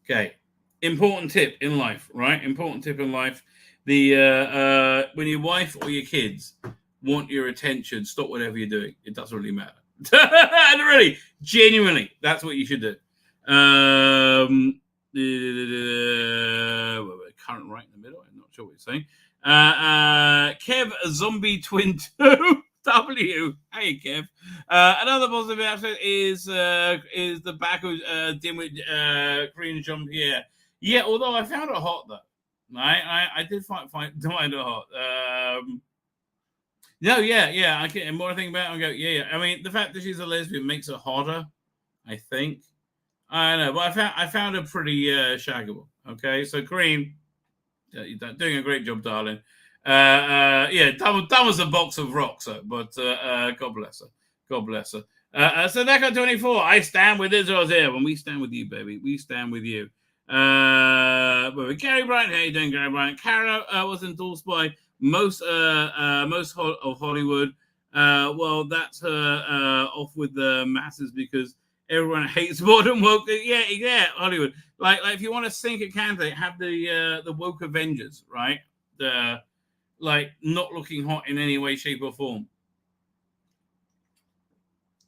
Okay. Important tip in life, right? Important tip in life. The when your wife or your kids want your attention, stop whatever you're doing. It doesn't really matter. And really, genuinely, that's what you should do. Current right in the middle. I'm not sure what you're saying. Kev Zombie Twin 2 W. Hey Kev. Another positive aspect is the back of Dimwit Karney Shomron. Yeah, although I found it hot though. I did find it hot. No, yeah. I get more I think about it, I go, yeah. I mean, the fact that she's a lesbian makes her hotter, I think. I don't know, but I found her pretty shaggable. Okay, so Karney, you're doing a great job, darling. Yeah, dumb as a box of rocks, though, but God bless her. God bless her. So Deco 24, I stand with Israel's here. When we stand with you, baby, we stand with you. Gary Bryant, how you doing, Gary Bryant? Karen was endorsed by most of Hollywood. Well, that's her off with the masses because everyone hates modern woke. Yeah, Hollywood. Like if you want to sink a candidate, have the woke Avengers, right? Like not looking hot in any way, shape, or form.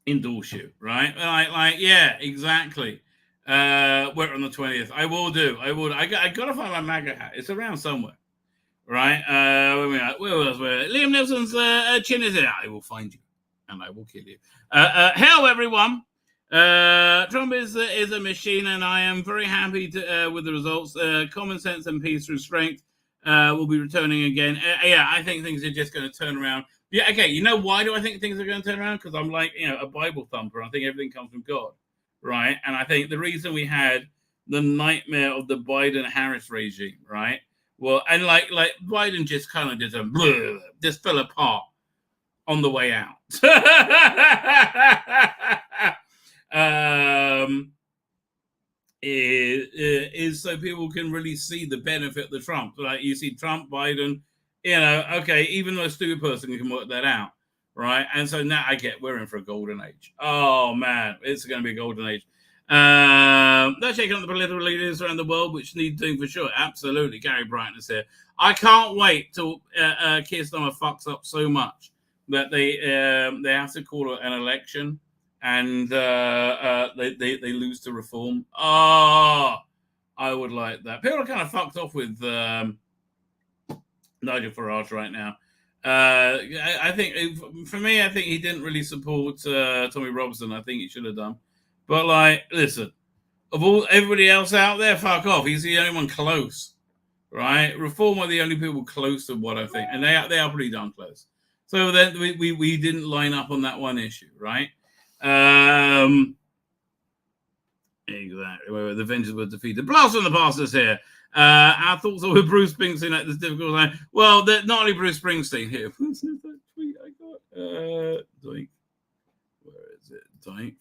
Endorse you, right? Like yeah, exactly. We're on the 20th. I will do. I gotta find my MAGA hat. It's around somewhere, right? Where else? Liam Nelson's chin is there. I will find you, and I will kill you. Hello, everyone. Trump is a machine, and I am very happy with the results. Common sense and peace through strength will be returning again. Yeah, I think things are just going to turn around. Yeah, okay, you know why do I think things are going to turn around? Because I'm like, a Bible thumper. I think everything comes from God, right? And I think the reason we had the nightmare of the Biden-Harris regime, right? Well, and like Biden just kind of just fell apart on the way out. Is so people can really see the benefit of the Trump. Like you see Trump, Biden, okay, even though a stupid person can work that out, right? And so now we're in for a golden age. Oh man, it's going to be a golden age. They're shaking up the political leaders around the world, which need doing for sure. Absolutely, Gary Brighton is here. I can't wait till Keir Starmer fucks up so much that they have to call an election and they lose to reform. Oh, I would like that. People are kind of fucked off with Nigel Farage right now. I think, for me, I think he didn't really support Tommy Robinson. I think he should have done. But, listen, of everybody else out there, fuck off. He's the only one close, right? Reform are the only people close to what I think. And they are pretty darn close. So then we didn't line up on that one issue, right? Exactly. The Avengers were defeated. Blast from the past is here. Our thoughts are with Bruce Springsteen at this difficult time. Well, not only Bruce Springsteen here. What's that tweet I got? Doink. Where is it? Doink.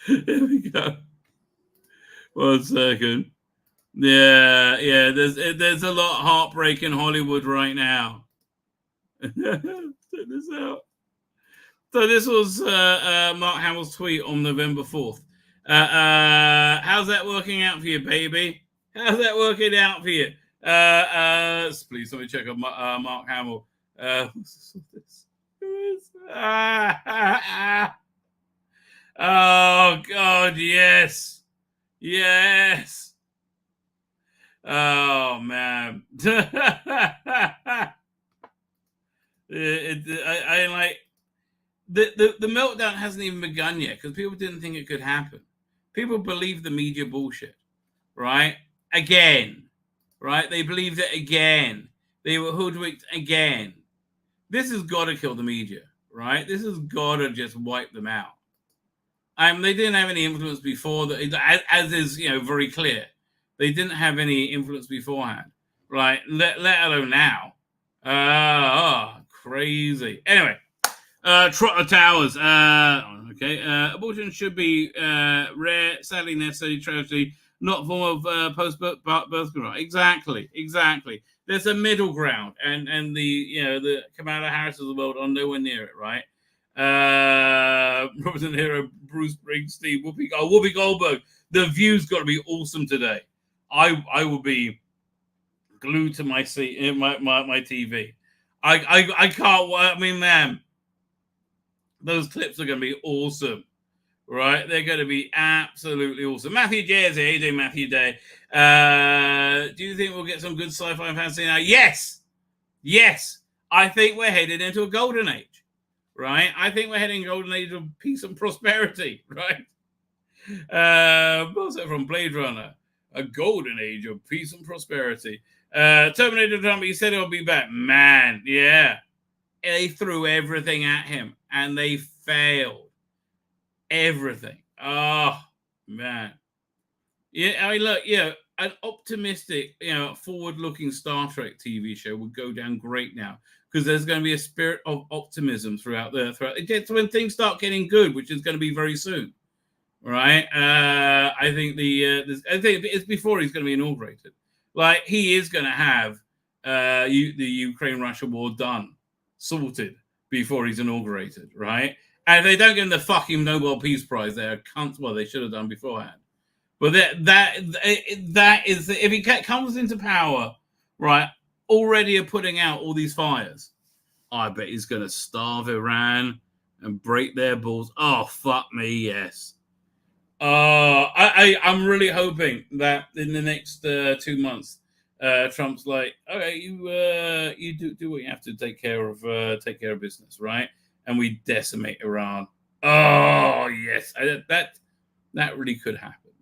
Here we go. 1 second. Yeah. There's a lot of heartbreak in Hollywood right now. Check this out. So this was Mark Hamill's tweet on November 4th. How's that working out for you, baby? How's that working out for you? Please let me check on Mark Hamill. What's this? Oh God, yes. Oh man. I like the meltdown hasn't even begun yet because people didn't think it could happen. People believe the media bullshit, right? Again, right? They believed it again. They were hoodwinked again. This has got to kill the media, right? This has got to just wipe them out. They didn't have any influence before, as is very clear. They didn't have any influence beforehand, right? Let alone now. Crazy. Anyway, Trotter Towers. Okay. Abortion should be rare, sadly necessary, tragedy, not a form of post-birth control. Exactly. There's a middle ground, and the Kamala Harris of the world are nowhere near it, right? Robinson Hero, Bruce Springsteen, Whoopi Goldberg. The view's got to be awesome today. I will be glued to my seat, my TV. I can't. I mean, man, those clips are going to be awesome, right? They're going to be absolutely awesome. Matthew J is here. Hey, Matthew Day. Do you think we'll get some good sci-fi fantasy now? Yes. I think we're headed into a golden age, right? I think we're heading a golden age of peace and prosperity, right? What's that from Blade Runner? A golden age of peace and prosperity. Terminator Trump, he said he'll be back. Man, yeah. They threw everything at him and they failed. Everything. Oh, man. Yeah, I mean, look, an optimistic, forward-looking Star Trek TV show would go down great now because there's going to be a spirit of optimism throughout. It's when things start getting good, which is going to be very soon. Right, I think I think it's before he's going to be inaugurated. Like he is going to have the Ukraine-Russia war sorted before he's inaugurated, right? And if they don't give him the fucking Nobel Peace Prize, they're cunts. Well, they should have done beforehand. But that is if he comes into power, right? Already are putting out all these fires. I bet he's going to starve Iran and break their balls. Oh fuck me, yes. I'm really hoping that in the next 2 months, Trump's like, okay, you do what you have to take care of business, right? And we decimate Iran. Oh yes, that really could happen.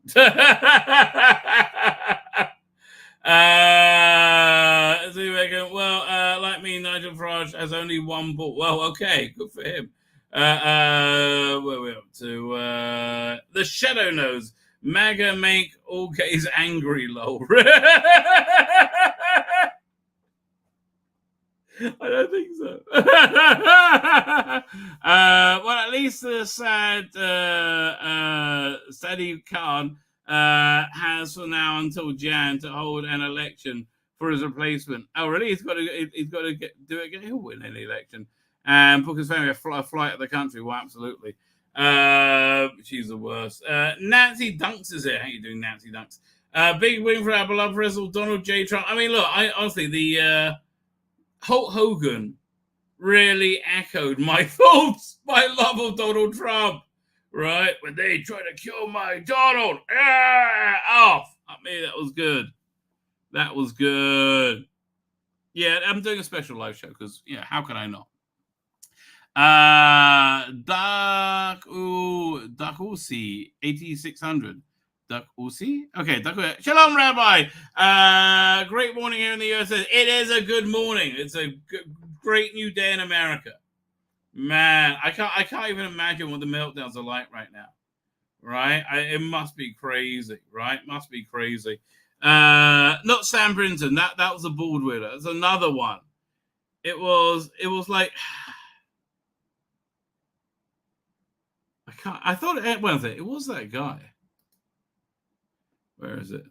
Like me, Nigel Farage has only one ball. Well, okay, good for him. Where we're up to the Shadow Nose. MAGA make all gays angry, lol. I don't think so. Well, at least the Sadiq Khan has for now until Jan to hold an election for his replacement. Oh, really? He's got to do it again. He'll win any election and book his family a flight of the country. Well, absolutely. She's the worst. Nancy Dunks is here. How you doing, Nancy Dunks? Big win for our beloved president Donald J. Trump. I mean, look, honestly, the Hulk Hogan really echoed my thoughts, my love of Donald Trump, right? When they try to kill my Donald, off. I mean, that was good. That was good. Yeah, I'm doing a special live show because, how can I not? Dakusi 8600. Dakusi? Okay, Shalom, Rabbi. Great morning here in the US. It is a good morning. It's a great new day in America. Man, I can't even imagine what the meltdowns are like right now. Right? It must be crazy, right? Must be crazy. Not Sam Brinton. That was a bald widow. It's another one. It was like I thought it was that guy. Where is it?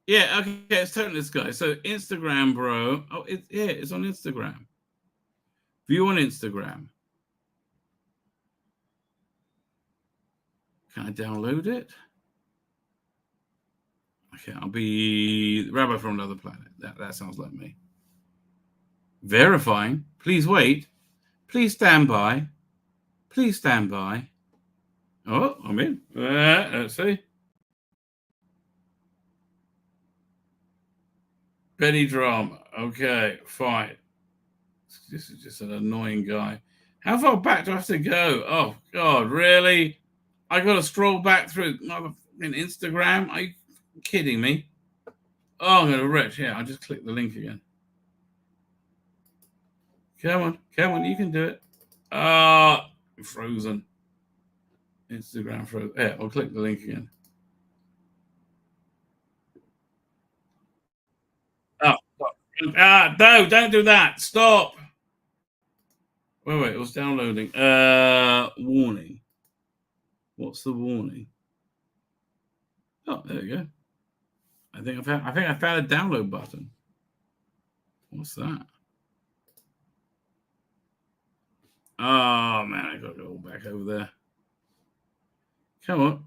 Yeah, okay, it's totally this guy. So Instagram, bro. Oh, it's on Instagram. View on Instagram. Can I download it? Okay, I'll be Rabbi from another planet. That sounds like me. Verifying. Please wait. Please stand by. Please stand by. Oh, I'm in. Let's see. Betty Drama. Okay, fine. This is just an annoying guy. How far back do I have to go? Oh, God, really? I got to scroll back through Instagram? Are you kidding me? Oh, I'm going to wretch. Yeah, I'll just click the link again. Come on, you can do it. Frozen. Instagram frozen. Yeah, I'll click the link again. No, don't do that. Stop. Wait, it was downloading. Warning. What's the warning? Oh, there you go. I think I found a download button. What's that? Oh man, I gotta go back over there. Come on.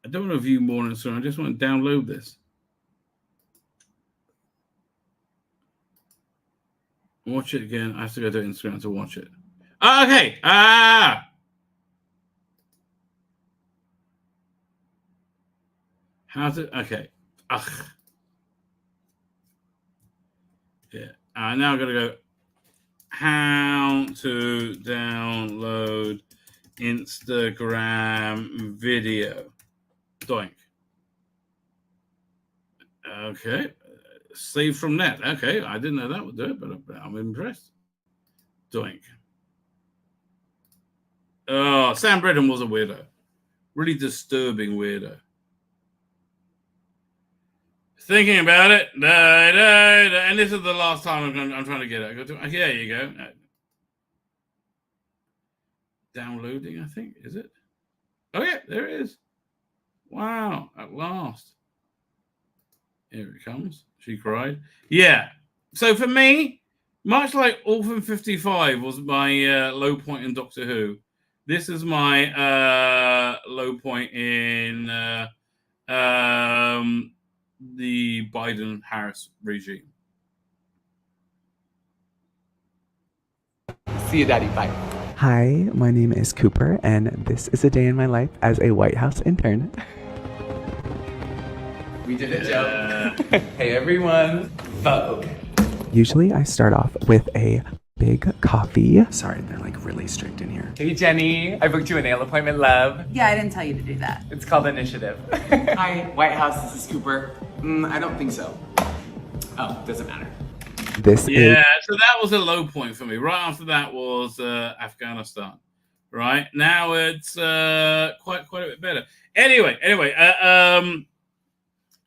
I don't want to view more on Instagram. I just want to download this. Watch it again. I have to go to Instagram to watch it. Okay. Okay. Yeah. Now I've got to go. How to download Instagram video. Doink. Okay. Save from net. Okay. I didn't know that would do it, but I'm impressed. Doink. Oh, Sam Brennan was a weirdo. Really disturbing weirdo. Thinking about it. And this is the last time I'm trying to get it. There you go. Downloading, I think. Is it? Oh, yeah. There it is. Wow. At last. Here it comes. She cried. Yeah. So for me, much like Orphan 55 was my low point in Doctor Who, this is my low point in the Biden-Harris regime. See you, Daddy. Bye. Hi, my name is Cooper, and this is a day in my life as a White House intern. We did a joke. Hey everyone, vote. Usually I start off with a big coffee. Sorry, they're like really strict in here. Hey Jenny, I booked you a nail appointment, love. Yeah, I didn't tell you to do that. It's called Initiative. Hi, White House, this is Cooper. I don't think so. Oh, doesn't matter. This so that was a low point for me. Right after that was Afghanistan. Right now it's quite a bit better. Anyway,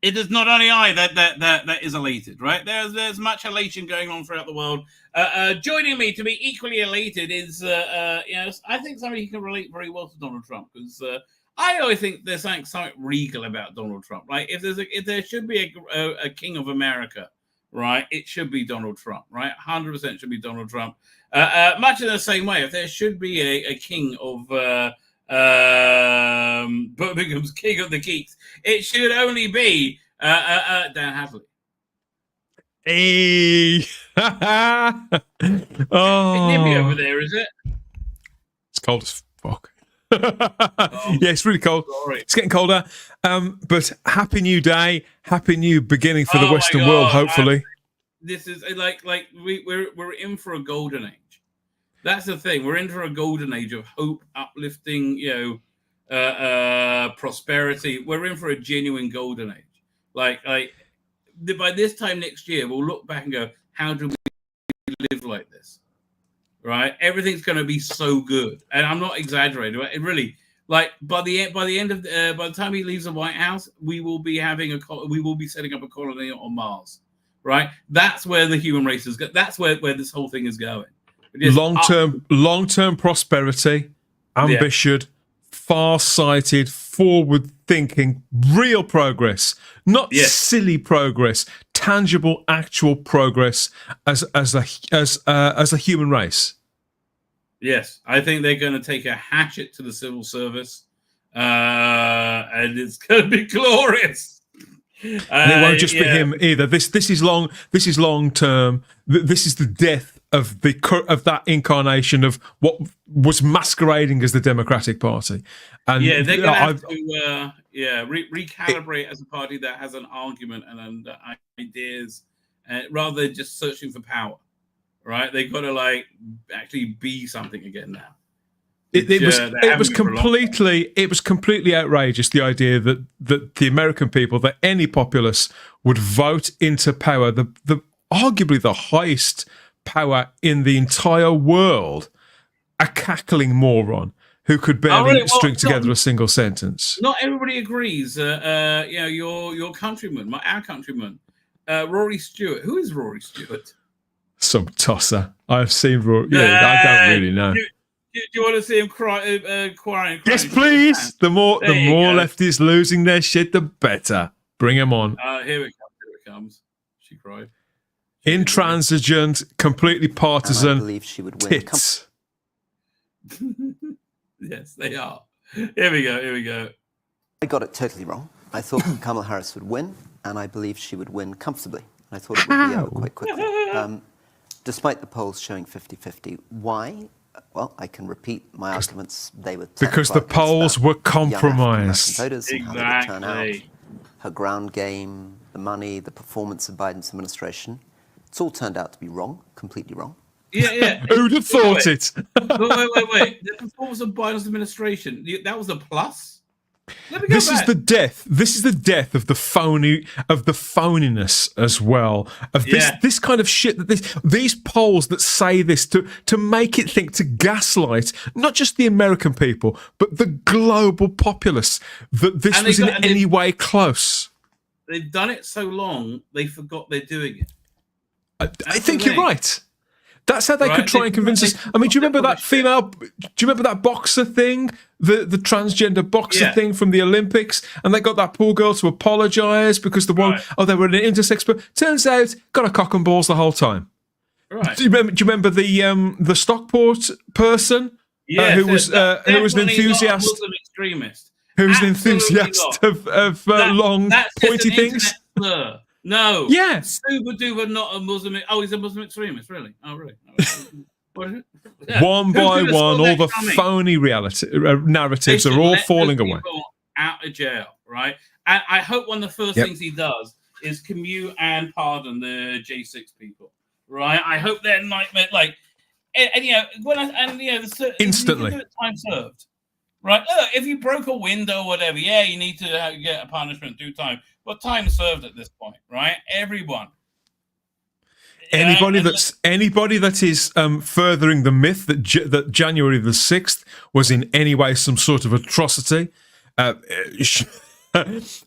it is not only I that is elated, right? There's much elation going on throughout the world. Joining me to be equally elated is I think somebody who can relate very well to Donald Trump, because I always think there's something regal about Donald Trump. Like if there should be a king of America, right, it should be Donald Trump, right? 100% should be Donald Trump. Much in the same way, if there should be a king of Birmingham's king of the geeks, it should only be Dan Hadley. Hey! Oh, nippy over there, is it? It's cold as fuck. Yeah, it's really cold. Sorry. It's getting colder. But happy new day, happy new beginning for the Western world. Hopefully, this is like we're in for a golden age. That's the thing. We're in for a golden age of hope, uplifting, prosperity. We're in for a genuine golden age. Like by this time next year, we'll look back and go, how do we live like this? Right? Everything's going to be so good, and I'm not exaggerating. Right? It really, like by the time he leaves the White House, we will be setting up a colony on Mars. Right? That's where the human race is. That's where this whole thing is going. Long-term prosperity, ambition, far-sighted, forward-thinking, real progress, not silly progress, tangible, actual progress as a human race. Yes, I think they're going to take a hatchet to the civil service, and it's going to be glorious. And it won't just be him either. This is long term. This is the death of that incarnation of what was masquerading as the Democratic Party. And they're going to have to recalibrate as a party that has an argument and ideas, rather than just searching for power. Right? They've got to actually be something again now. It was completely outrageous, the idea that the American people, that any populace would vote into power, the arguably the highest power in the entire world, a cackling moron who could barely string together a single sentence. Not everybody agrees. Your countryman, our countryman, Rory Stewart. Who is Rory Stewart? Some tosser. I've seen Rory. I don't really know. Do you want to see him crying? Yes, please. The more lefties losing their shit, the better. Bring him on. Here it comes. She cried. Intransigent, completely partisan. And I believe she would win. Tits. Yes, they are. Here we go. I got it totally wrong. I thought Kamala Harris would win, and I believe she would win comfortably. I thought it would be over quite quickly. Despite the polls showing 50-50. Why? Well, I can repeat my arguments. They were because the polls were compromised. Voters and how they would turn out. Her ground game, the money, the performance of Biden's administration. It's all turned out to be wrong, completely wrong. Yeah. Who'd have thought it? Wait. The performance of Biden's administration, that was a plus? This is the death. This is the death of the phoniness as well. Of this kind of shit that these polls that say this to make it think, to gaslight not just the American people but the global populace that this was in any way close. They've done it so long they forgot they're doing it. I think you're right. That's how they could try and convince us. I mean, do you remember that female? Do you remember that boxer thing, the transgender boxer thing from the Olympics? And they got that poor girl to apologise because they were an intersex. But turns out, got a cock and balls the whole time. Right. Do you remember the Stockport person who was an enthusiast? Muslim extremist. Who was an enthusiast of long pointy things? No. Yeah. Super duper not a Muslim. Oh, he's a Muslim extremist, really? Oh, really? One by one, all the phony reality narratives are all falling away. Out of jail, right? And I hope one of the first Yep. things he does is commute and pardon the J6 people, right? I hope they're nightmare, like, and you know, Instantly. you can do it time served, right? Look, if you broke a window or whatever, yeah, you need to get a punishment, do time, but time served at this point, right? Everyone. Anybody that is furthering the myth that January the 6th was in any way some sort of atrocity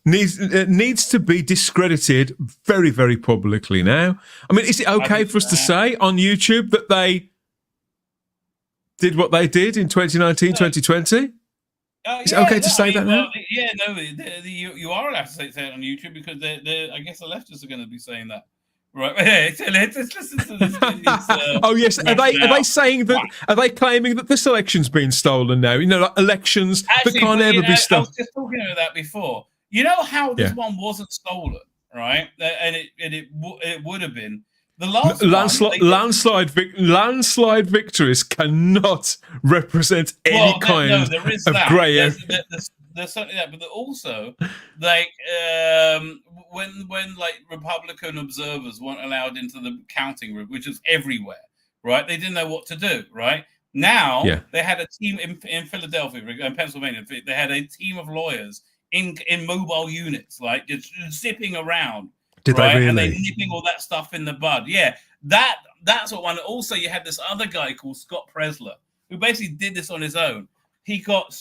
needs to be discredited very, very publicly now. I mean, is it okay for us to say on YouTube that they did what they did in 2019, 2020? Is it okay to say that now? Yeah, no, you are allowed to say that on YouTube because I guess the leftists are going to be saying that. Right, let's listen to this. Oh yes, are they saying that? Are they claiming that this election's been stolen now? You know, like elections that can't ever be stolen. I was just talking about that before. You know how this one wasn't stolen, right? And it would have been the last landslide victories cannot represent any kind of grey area. There's certainly that, but also, like, when like Republican observers weren't allowed into the counting room, which is everywhere, right? They didn't know what to do, right? Now they had a team in Philadelphia and Pennsylvania. They had a team of lawyers in mobile units, like just zipping around. Did they really? And they nipping all that stuff in the bud. Yeah, that's what one. Also, you had this other guy called Scott Presler who basically did this on his own. He got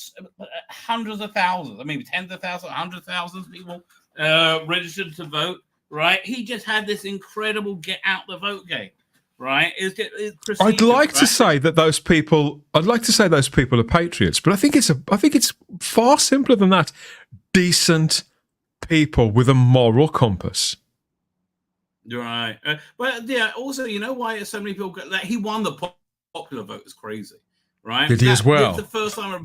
hundreds of thousands, I mean, tens of thousands, 100,000 people registered to vote, right? He just had this incredible get out the vote game, right? I'd like to say that those people. I'd like to say those people are patriots, but I think it's far simpler than that. Decent people with a moral compass. Right. But yeah, also, you know why so many people got, like, he won the popular vote is crazy. Right? Did he as well? It's the first time in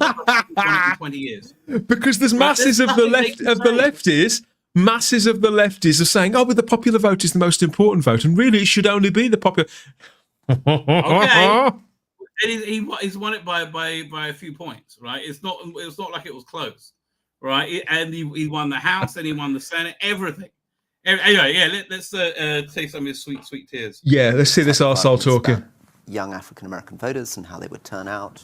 20 years. Because there's masses of the lefties. Masses of the lefties are saying, "Oh, but the popular vote is the most important vote, and really, it should only be the popular." Okay, and he's won it by a few points, right? It's not like it was close, right? And he won the House, and he won the Senate, everything. Anyway, yeah, let's take some of his sweet tears. Yeah, let's see this arsehole talking. Young African-American voters and how they would turn out,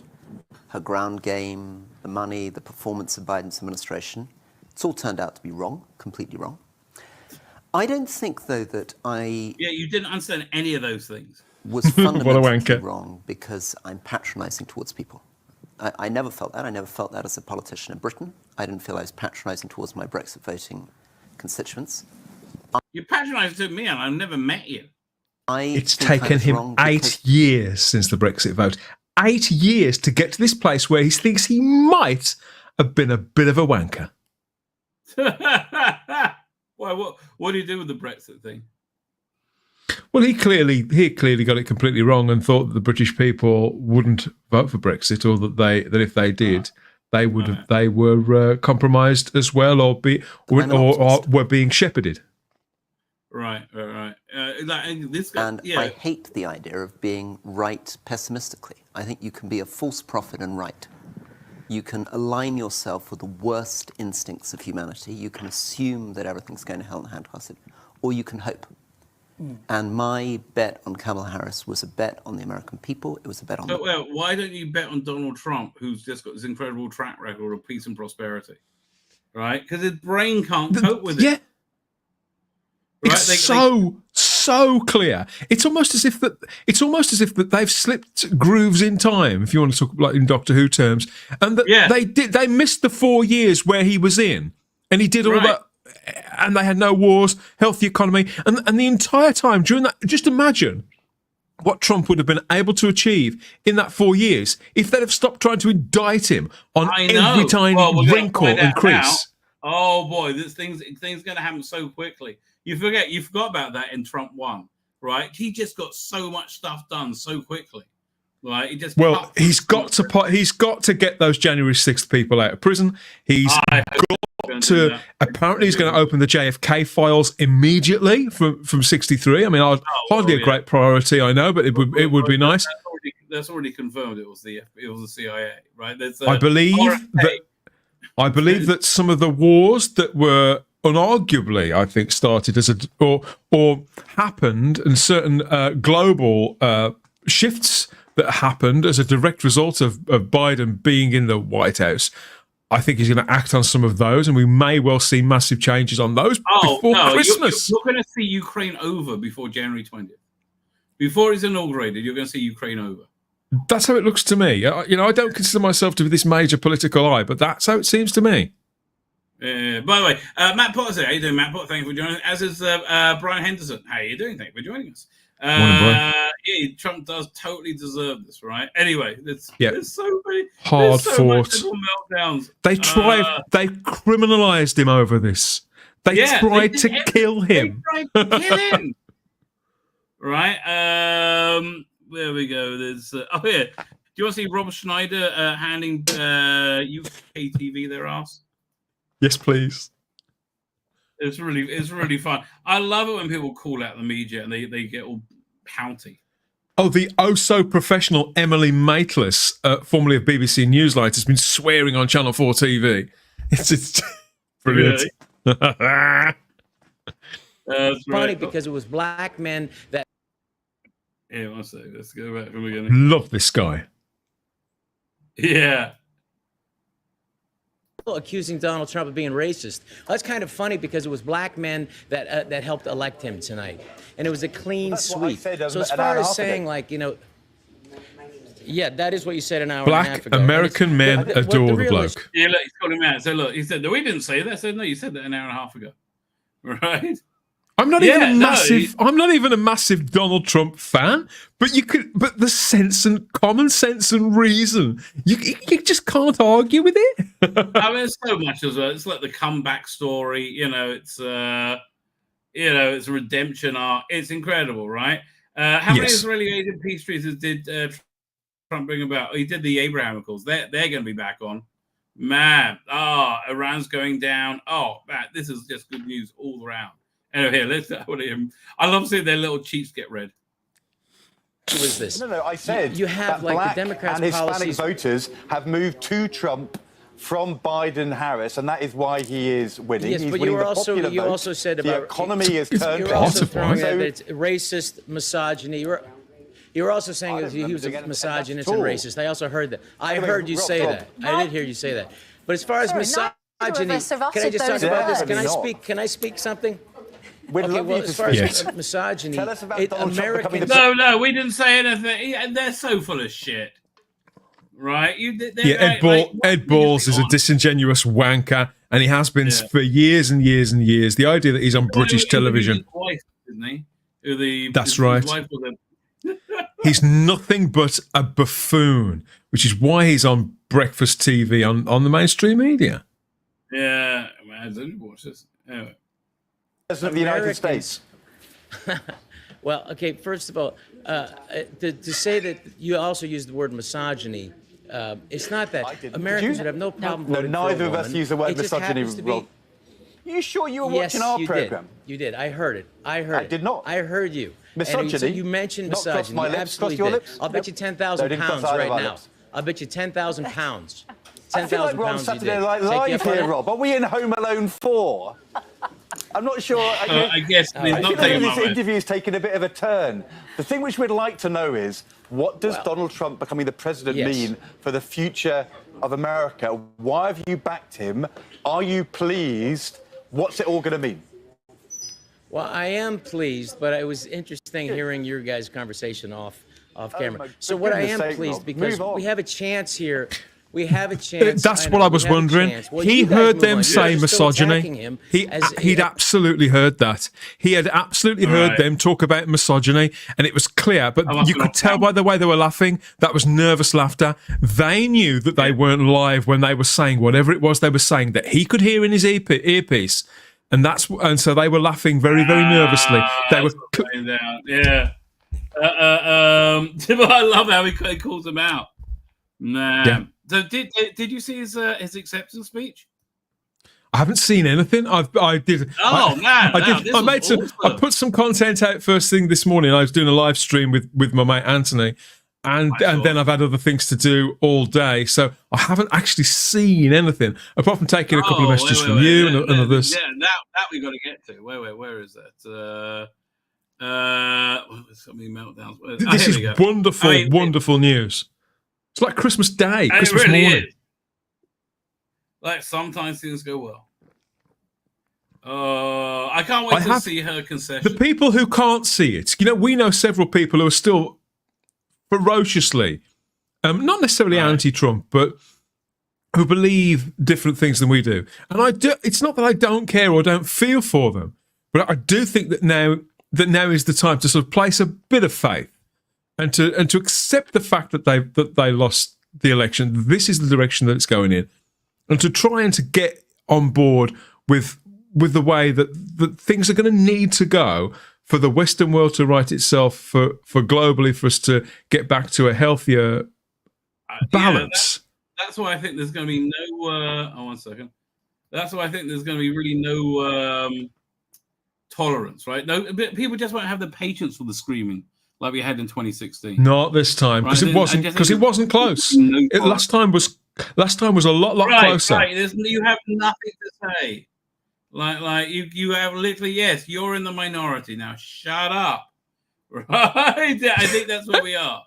her ground game, the money, the performance of Biden's administration. It's all turned out to be wrong, completely wrong. I don't think, though, that Yeah, you didn't understand any of those things. Was fundamentally wrong because I'm patronizing towards people. I never felt that. I never felt that as a politician in Britain. I didn't feel I was patronizing towards my Brexit voting constituents. You're patronizing to me, and I've never met you. It's taken him 8 years since the Brexit vote. 8 years to get to this place where he thinks he might have been a bit of a wanker. Well, what do you do with the Brexit thing? Well, he clearly got it completely wrong and thought that the British people wouldn't vote for Brexit, or that if they did, they were compromised as well, or were being shepherded. Right. This guy, and I hate the idea of being right pessimistically. I think you can be a false prophet and right. You can align yourself with the worst instincts of humanity. You can assume that everything's going to hell in a handbasket, or you can hope. And my bet on Kamala Harris was a bet on the American people. It was a bet on. Well, why don't you bet on Donald Trump, who's just got this incredible track record of peace and prosperity, right? Because his brain can't cope with it. Yeah. Right? It's so clear. It's almost as if that they've slipped grooves in time, if you want to talk like in Doctor Who terms, and that they missed the 4 years where he was in, and he did all that, and they had no wars, healthy economy, and the entire time during that. Just imagine what Trump would have been able to achieve in that 4 years if they'd have stopped trying to indict him on every tiny wrinkle and crease. Oh boy, this thing's going to happen so quickly. You forgot about that in Trump 1, right? He just got so much stuff done so quickly. Right? He's got to get those January 6th people out of prison. He's apparently he's going to open the JFK files immediately from 63. I mean, hardly a great priority, I know, but it would be nice. That's already confirmed. It was the CIA, right? I believe that I believe that some of the wars that were unarguably, I think, started as or happened, and certain global shifts that happened as a direct result of Biden being in the White House. I think he's going to act on some of those, and we may well see massive changes on those before Christmas. You're going to see Ukraine over before January 20th. Before he's inaugurated, you're going to see Ukraine over. That's how it looks to me. I don't consider myself to be this major political eye, but that's how it seems to me. By the way, Matt Potter's here. How you doing, Matt Potter? Thank you for joining us. As is Brian Henderson. How are you doing? Thank you for joining us. Yeah, Trump does totally deserve this, right? Anyway, there's so many hard fought meltdowns. They criminalized him over this. They tried to kill him. They tried to kill him. Right. There we go. There's here. Do you want to see Rob Schneider handing UK TV their ass? Yes, please. It's really fun. I love it when people call out the media and they get all pouty. Oh, the so professional Emily Maitlis, formerly of BBC Newslight, has been swearing on Channel 4 TV. It's brilliant. Really? Funny because it was black men that. Yeah, one second. Let's go back from the beginning. Love this guy. Yeah. Accusing Donald Trump of being racist. That's kind of funny because it was black men that helped elect him tonight, and it was a clean sweep. So as far as saying yeah, that is what you said an hour and a half ago. Black American men adore the bloke. Yeah, look, he's calling him out. So look, he said, no, we didn't say that. I said, no, you said that an hour and a half ago, right? I'm not even a massive Donald Trump fan, but but the sense and common sense and reason, you just can't argue with it. I mean, there's so much as well. It's like the comeback story, it's it's redemption arc. It's incredible, right? How many Israeli aid peace treaties did Trump bring about? He did the Abraham Accords. They're going to be back on. Man, Iran's going down. Oh, man, this is just good news all around. Anyway, here, I love seeing their little cheeks get red. Who is this? No, I said you have that black the Democrats' and Hispanic policies. voters have moved to Trump from Biden-Harris, and that is why he is winning. Yes, He's but winning you the popular vote. also said the about economy is turned. You're also throwing that it's racist, misogyny. You were also saying that he was a misogynist and racist. I also heard that. I heard you say that. I did hear you say that. But as far as misogyny, can I just talk about this? Can I speak something? Okay, well, as far as misogyny, Tell us about Donald Trump becoming No, we didn't say anything. They're so full of shit, right? Ed Balls is a disingenuous wanker, and he has been for years and years and years. The idea that he's on British television. Wife, isn't he? That's right. He's nothing but a buffoon, which is why he's on breakfast TV on the mainstream media. Yeah, I didn't watch this. Anyway. President of the United States. Well, okay, first of all, to say that you also used the word misogyny, it's not that. Americans would have no problem voting for a neither of us woman. use the word It just misogyny. happens to be- You sure you were Yes, watching our you program? Did. You did. I heard it. I did not. I heard you. Misogyny? And you mentioned Not cross misogyny. my You lips, absolutely cross your did. lips? I'll bet you No, 10,000 didn't pounds cross either right of our now. lips. I'll bet you 10,000 pounds. I feel like we're on Saturday Night Live here, Rob. Are we in Home Alone 4? I'm not sure. I guess I feel like this interview is taking a bit of a turn. The thing which we'd like to know is, what does Donald Trump becoming the president mean for the future of America? Why have you backed him? Are you pleased? What's it all going to mean? Well, I am pleased, but it was interesting hearing your guys' conversation off camera. So what I am pleased because we have a chance here. We have a chance. That's what I was wondering. He heard them say misogyny. He'd absolutely heard that. He had absolutely heard them talk about misogyny, and it was clear. But you could tell by the way they were laughing, that was nervous laughter. They knew that they weren't live when they were saying whatever it was they were saying, that he could hear in his earpiece. And so they were laughing very, very nervously. They were. Yeah. I love how he calls them out. Nah. Yeah. So did you see his acceptance speech? I haven't seen anything. I did. Oh man! I put some content out first thing this morning. I was doing a live stream with my mate Anthony, And then I've had other things to do all day, so I haven't actually seen anything apart from taking a couple of messages from you and others. Yeah, that we got to get to. Where is that? So many meltdowns. This is wonderful, wonderful news. It's like Christmas Day, Christmas really morning. Is. Like sometimes things go well. I can't wait to see her concession. The people who can't see it, we know several people who are still ferociously, not necessarily anti-Trump, but who believe different things than we do. And it's not that I don't care or don't feel for them, but I do think that now is the time to sort of place a bit of faith and to accept the fact that they lost the election. This is the direction that it's going in, and to try and to get on board with the way that things are going to need to go for the Western world to right itself, for globally, for us to get back to a healthier balance. That's why I think there's going to be no. One second. That's why I think there's going to be really no tolerance, right? No, people just won't have the patience for the screaming like we had in 2016. Not this time, because it wasn't close. Last time was a lot closer. Right. You have nothing to say. Like you have literally, yes, you're in the minority now. Shut up. Right? I think that's where we are.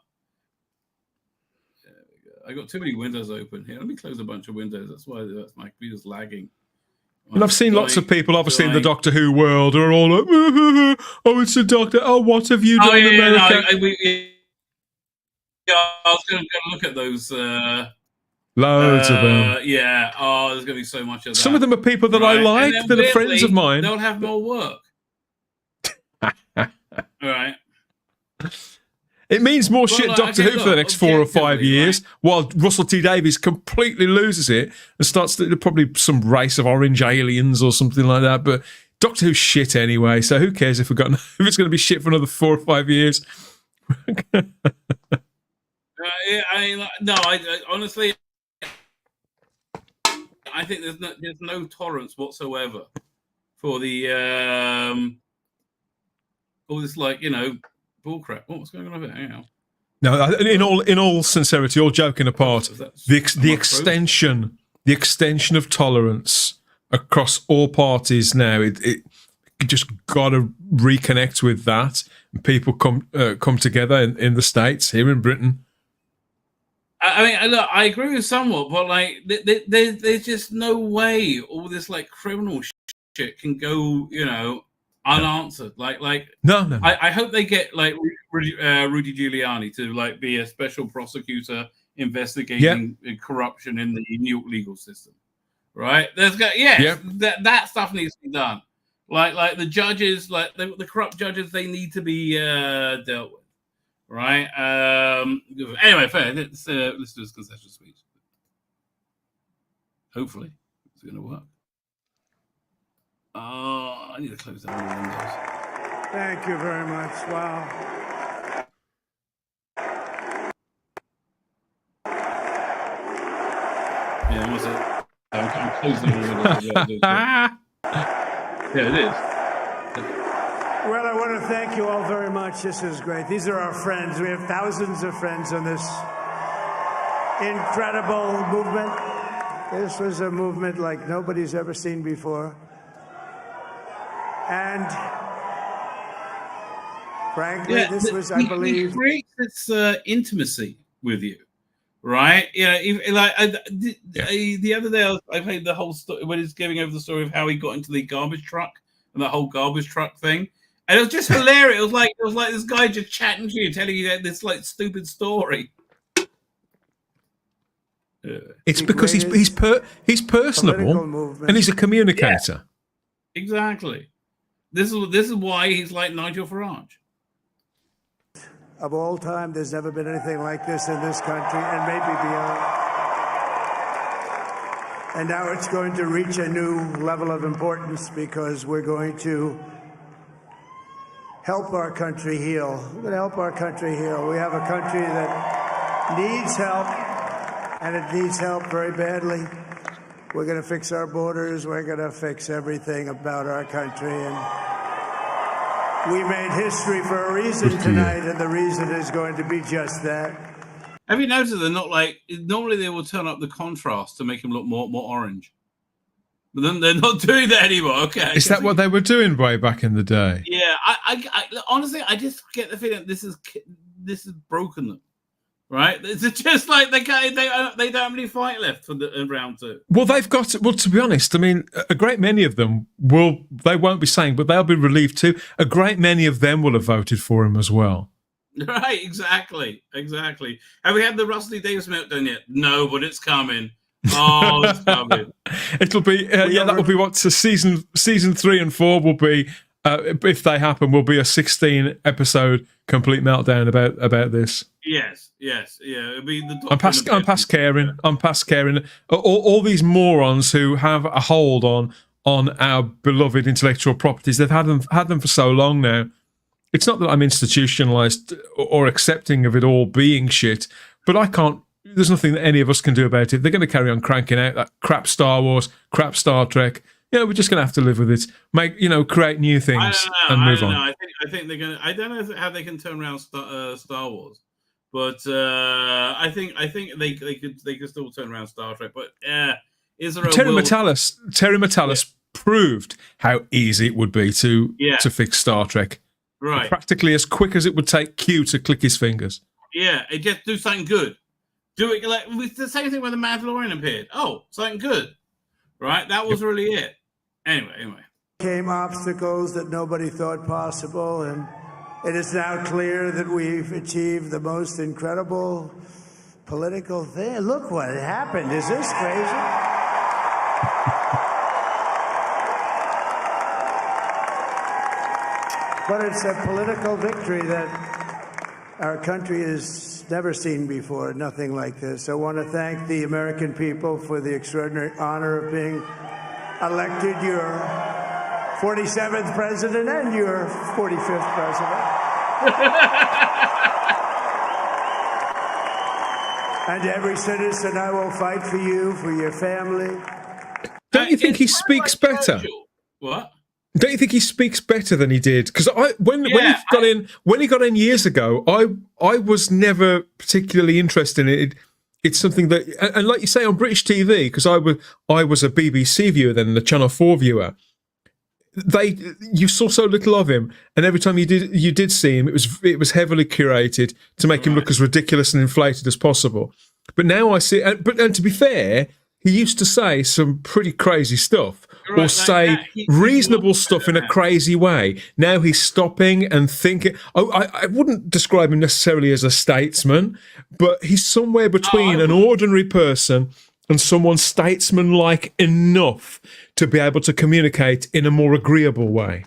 There we go. I got too many windows open here. Let me close a bunch of windows. That's why my computer's lagging. And I've seen lots of people, obviously, in the Doctor Who world are all like, oh, it's the Doctor. Oh, what have you done, America? I was going to look at those. Loads of them. Yeah. Oh, there's going to be so much of that. Some of them are people that I like, that are friends of mine. They'll have more work. All right. It means more shit Doctor Who for the next 4 or 5 years, while Russell T Davies completely loses it and starts to probably some race of orange aliens or something like that. But Doctor Who's shit anyway, so who cares if it's going to be shit for another 4 or 5 years? I honestly, I think there's no tolerance whatsoever for the all this bullcrap. What's going on over there? Hang on. No, in all sincerity, all joking apart, the extension of tolerance across all parties now, it just got to reconnect with that. People come together in the States, here in Britain. I mean, look, I agree with somewhat, but there's just no way all this criminal shit can go, unanswered. No. I hope they get Rudy Giuliani to be a special prosecutor investigating corruption in the New York legal system. Right? That stuff needs to be done. Like the judges, the corrupt judges, they need to be dealt with. Right? Anyway, fair. Let's do this concession speech. Hopefully, it's going to work. I need to close down the windows. Thank you very much. Wow. Yeah, what's it? I'm closing the windows. Yeah, it is. Well, I want to thank you all very much. This is great. These are our friends. We have thousands of friends on this incredible movement. This was a movement like nobody's ever seen before. And frankly, this was, I believe... It creates this intimacy with you, right? The other day I played the whole story when he's giving over the story of how he got into the garbage truck and the whole garbage truck thing. And it was just hilarious. It was like this guy just chatting to you, telling you this stupid story. It's because he's personable and he's a communicator. Yeah, exactly. This is why he's like Nigel Farage. Of all time, there's never been anything like this in this country, and maybe beyond. And now it's going to reach a new level of importance because we're going to help our country heal. We're going to help our country heal. We have a country that needs help, and it needs help very badly. We're going to fix our borders. We're going to fix everything about our country. And We made history for a reason tonight, and the reason is going to be just that. Have you noticed they're not like normally they will turn up the contrast to make them look more orange, but then they're not doing that anymore. Okay, Is that what they were doing way back in the day? Yeah, I honestly I just get the feeling this is broken them, right? It's just like they don't have any fight left for the round two. Well, to be honest, I mean, a great many of them they won't be saying, but they'll be relieved too. A great many of them will have voted for him as well. Right, exactly. Have we had the Rusty Davis meltdown yet? No, but it's coming. Oh, it's coming. It'll be that will be what season 3 and 4 will be. If they happen, will be a 16 episode complete meltdown about this. Yes, yeah. It'll be the. I'm past caring. All these morons who have a hold on our beloved intellectual properties. They've had them for so long now. It's not that I'm institutionalized or accepting of it all being shit, but I can't. There's nothing that any of us can do about it. They're going to carry on cranking out that crap Star Wars, crap Star Trek. We're just going to have to live with it. Create new things and move on. I think they're going to. I don't know how they can turn around Star Wars, but I think they could still turn around Star Trek. But is there a Terry Matalas proved how easy it would be to fix Star Trek. Right. Practically as quick as it would take Q to click his fingers. Yeah, it just do something good. Do it like it's the same thing when the Mandalorian appeared. Oh, something good. Right? That was really it. Anyway. Came obstacles that nobody thought possible, and it is now clear that we've achieved the most incredible political thing. Look what happened. Is this crazy? But it's a political victory that our country has never seen before, nothing like this. I want to thank the American people for the extraordinary honor of being elected your 47th president and your 45th president. And every citizen, I will fight for you, for your family. Don't you think he speaks better? What? Don't you think he speaks better than he did? Because when he got in years ago, I was never particularly interested in it. It's something that, and like you say on British TV, because I was a BBC viewer then, the Channel 4 viewer. You saw so little of him, and every time you did see him, it was heavily curated to make him look as ridiculous and inflated as possible. But now I see, and to be fair, he used to say some pretty crazy stuff. Or say reasonable stuff in a crazy way. Now he's stopping and thinking. I wouldn't describe him necessarily as a statesman, but he's somewhere between an ordinary person and someone statesman-like enough to be able to communicate in a more agreeable way.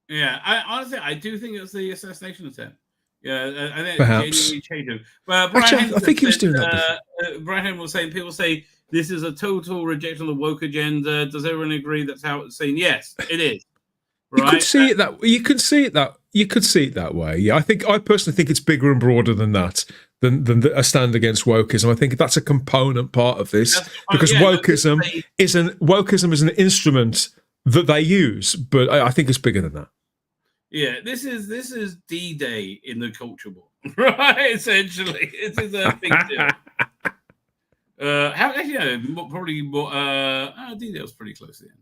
Yeah, honestly, I do think it's the assassination attempt. Yeah, I think perhaps. It genuinely changed him. Well, Actually, I think he was doing that. Brian Henry was saying, people say, this is a total rejection of the woke agenda. Does everyone agree that's how it's seen? Yes, it is. Right? You could see it that. You could see it that way. Yeah, I personally think it's bigger and broader than that. Than a stand against wokeism. I think that's a component part of this because wokeism is an instrument that they use, but I think it's bigger than that. Yeah, this is D-Day in the culture war, right? Essentially, it is a big deal. Probably more. D-Day was pretty close to the end.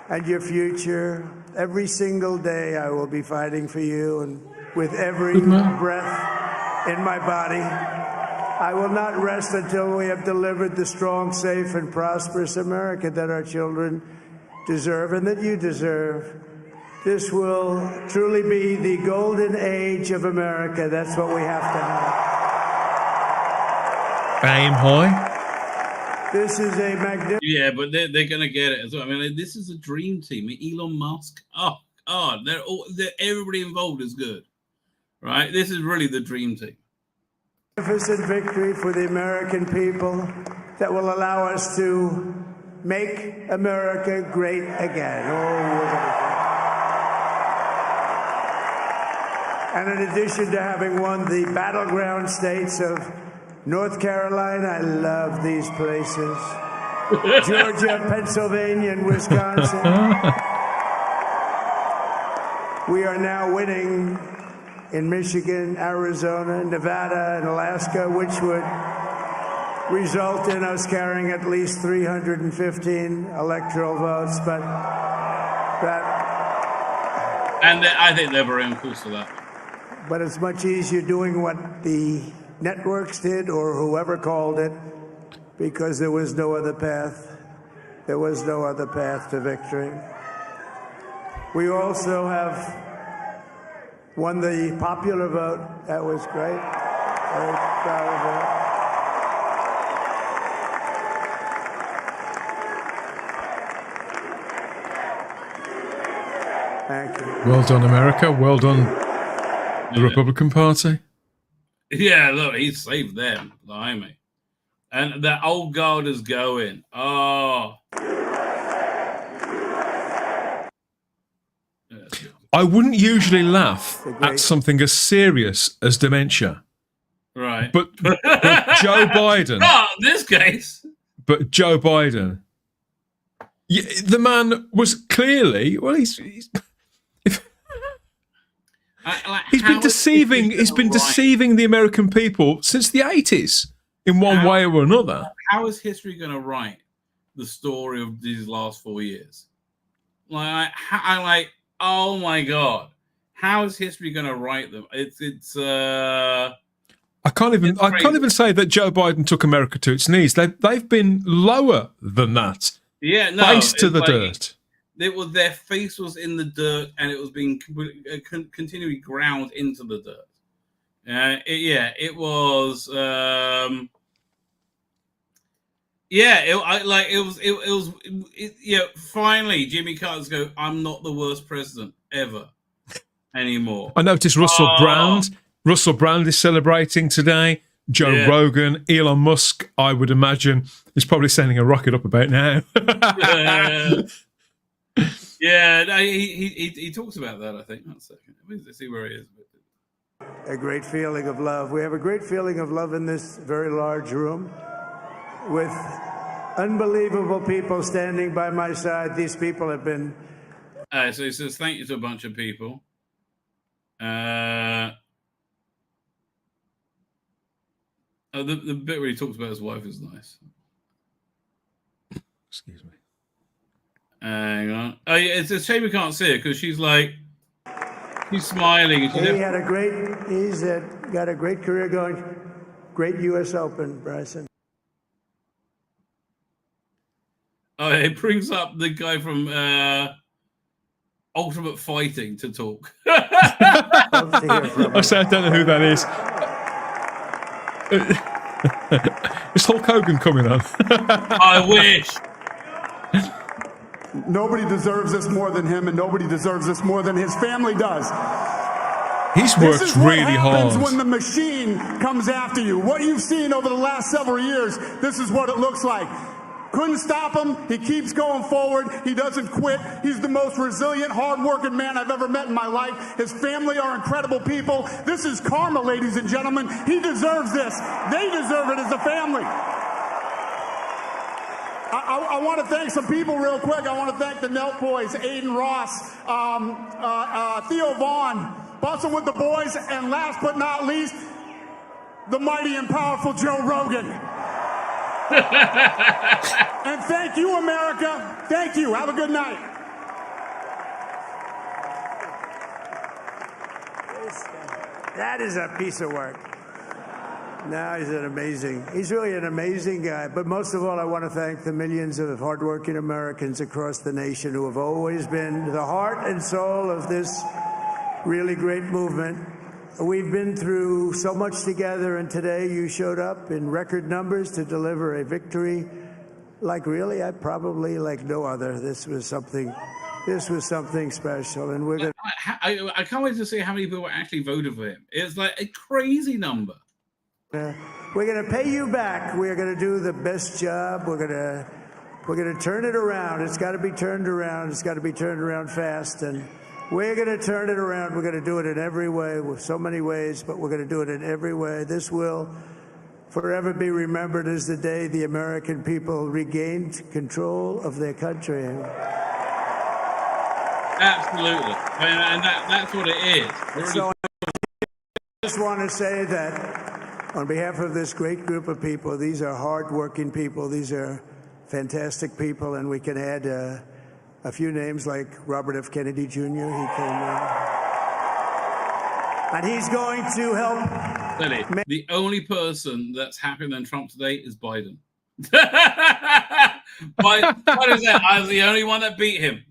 And your future, every single day, I will be fighting for you, and with every breath in my body, I will not rest until we have delivered the strong, safe, and prosperous America that our children deserve and that you deserve. This will truly be the golden age of America. That's what we have to have. Aim high. This is a magnificent... Yeah, but they're going to get it as well. I mean, this is a dream team. Elon Musk. Oh, God. Everybody involved is good. Right? This is really the dream team. Magnificent victory for the American people that will allow us to make America great again. And in addition to having won the battleground states of North Carolina, I love these places. Georgia, Pennsylvania, and Wisconsin. We are now winning in Michigan, Arizona, Nevada, and Alaska, which would result in us carrying at least 315 electoral votes. But I think they're very close to that. But it's much easier doing what the networks did or whoever called it, because there was no other path. There was no other path to victory. We also have won the popular vote. That was great. Very proud of that. Thank you. Well done, America. Well done, the Republican Party. Yeah, look, he saved them, blimey. And that old guard is going. Oh. I wouldn't usually laugh at something as serious as dementia. Right. But Joe Biden. Oh, this case. But Joe Biden. Yeah, the man was clearly, well, he's been deceiving. He's been deceiving the American people since the 80s in one way or another. How is history going to write the story of these last 4 years? Oh my God, how is history going to write them? I can't even say that Joe Biden took America to its knees. They've been lower than that. Yeah, no, thanks to the dirt. It was their face was in the dirt, and it was being continually ground into the dirt. It was. Finally, Jimmy Carter's go. I'm not the worst president ever anymore. I noticed Russell Brand. Russell Brand is celebrating today. Joe Rogan, Elon Musk, I would imagine, is probably sending a rocket up about now. He talks about that, I think. One second. Let's see where he is. A great feeling of love. We have a great feeling of love in this very large room with unbelievable people standing by my side. These people have been... So he says thank you to a bunch of people. The bit where he talks about his wife is nice. Excuse me. Hang on. Oh, yeah, it's a shame we can't see her because she's smiling. And he's got a great career going. Great U.S. Open, Bryson. Oh, it brings up the guy from Ultimate Fighting to talk. I say I don't know who that is. Is Hulk Hogan coming on? I wish. Nobody deserves this more than him, and nobody deserves this more than his family does. He's worked really hard. This is what happens when the machine comes after you. What you've seen over the last several years, this is what it looks like. Couldn't stop him. He keeps going forward. He doesn't quit. He's the most resilient, hard-working man I've ever met in my life. His family are incredible people. This is karma, ladies and gentlemen. He deserves this. They deserve it as a family. I want to thank some people real quick. I want to thank the Nelk Boys, Aiden Ross, Theo Vaughn, Bustin' with the Boys, and last but not least, the mighty and powerful Joe Rogan. And thank you, America. Thank you. Have a good night. That is a piece of work. No, he's really an amazing guy. But most of all, I want to thank the millions of hardworking Americans across the nation who have always been the heart and soul of this really great movement. We've been through so much together, and today you showed up in record numbers to deliver a victory like no other. This was something special, and we're gonna... I can't wait to see how many people actually voted for him. It's like a crazy number. We're going to pay you back. We're going to do the best job. We're going to turn it around. It's got to be turned around. It's got to be turned around fast, and we're going to turn it around. We're going to do it in every way, with so many ways, but we're going to do it in every way. This will forever be remembered as the day the American people regained control of their country. Absolutely. And that's what it is. Really. So I just want to say that on behalf of this great group of people, these are hard-working people. These are fantastic people, and we can add a few names like Robert F. Kennedy Jr. He came in. And he's going to help. Really, the only person that's happier than Trump today is Biden. What is that? I was the only one that beat him.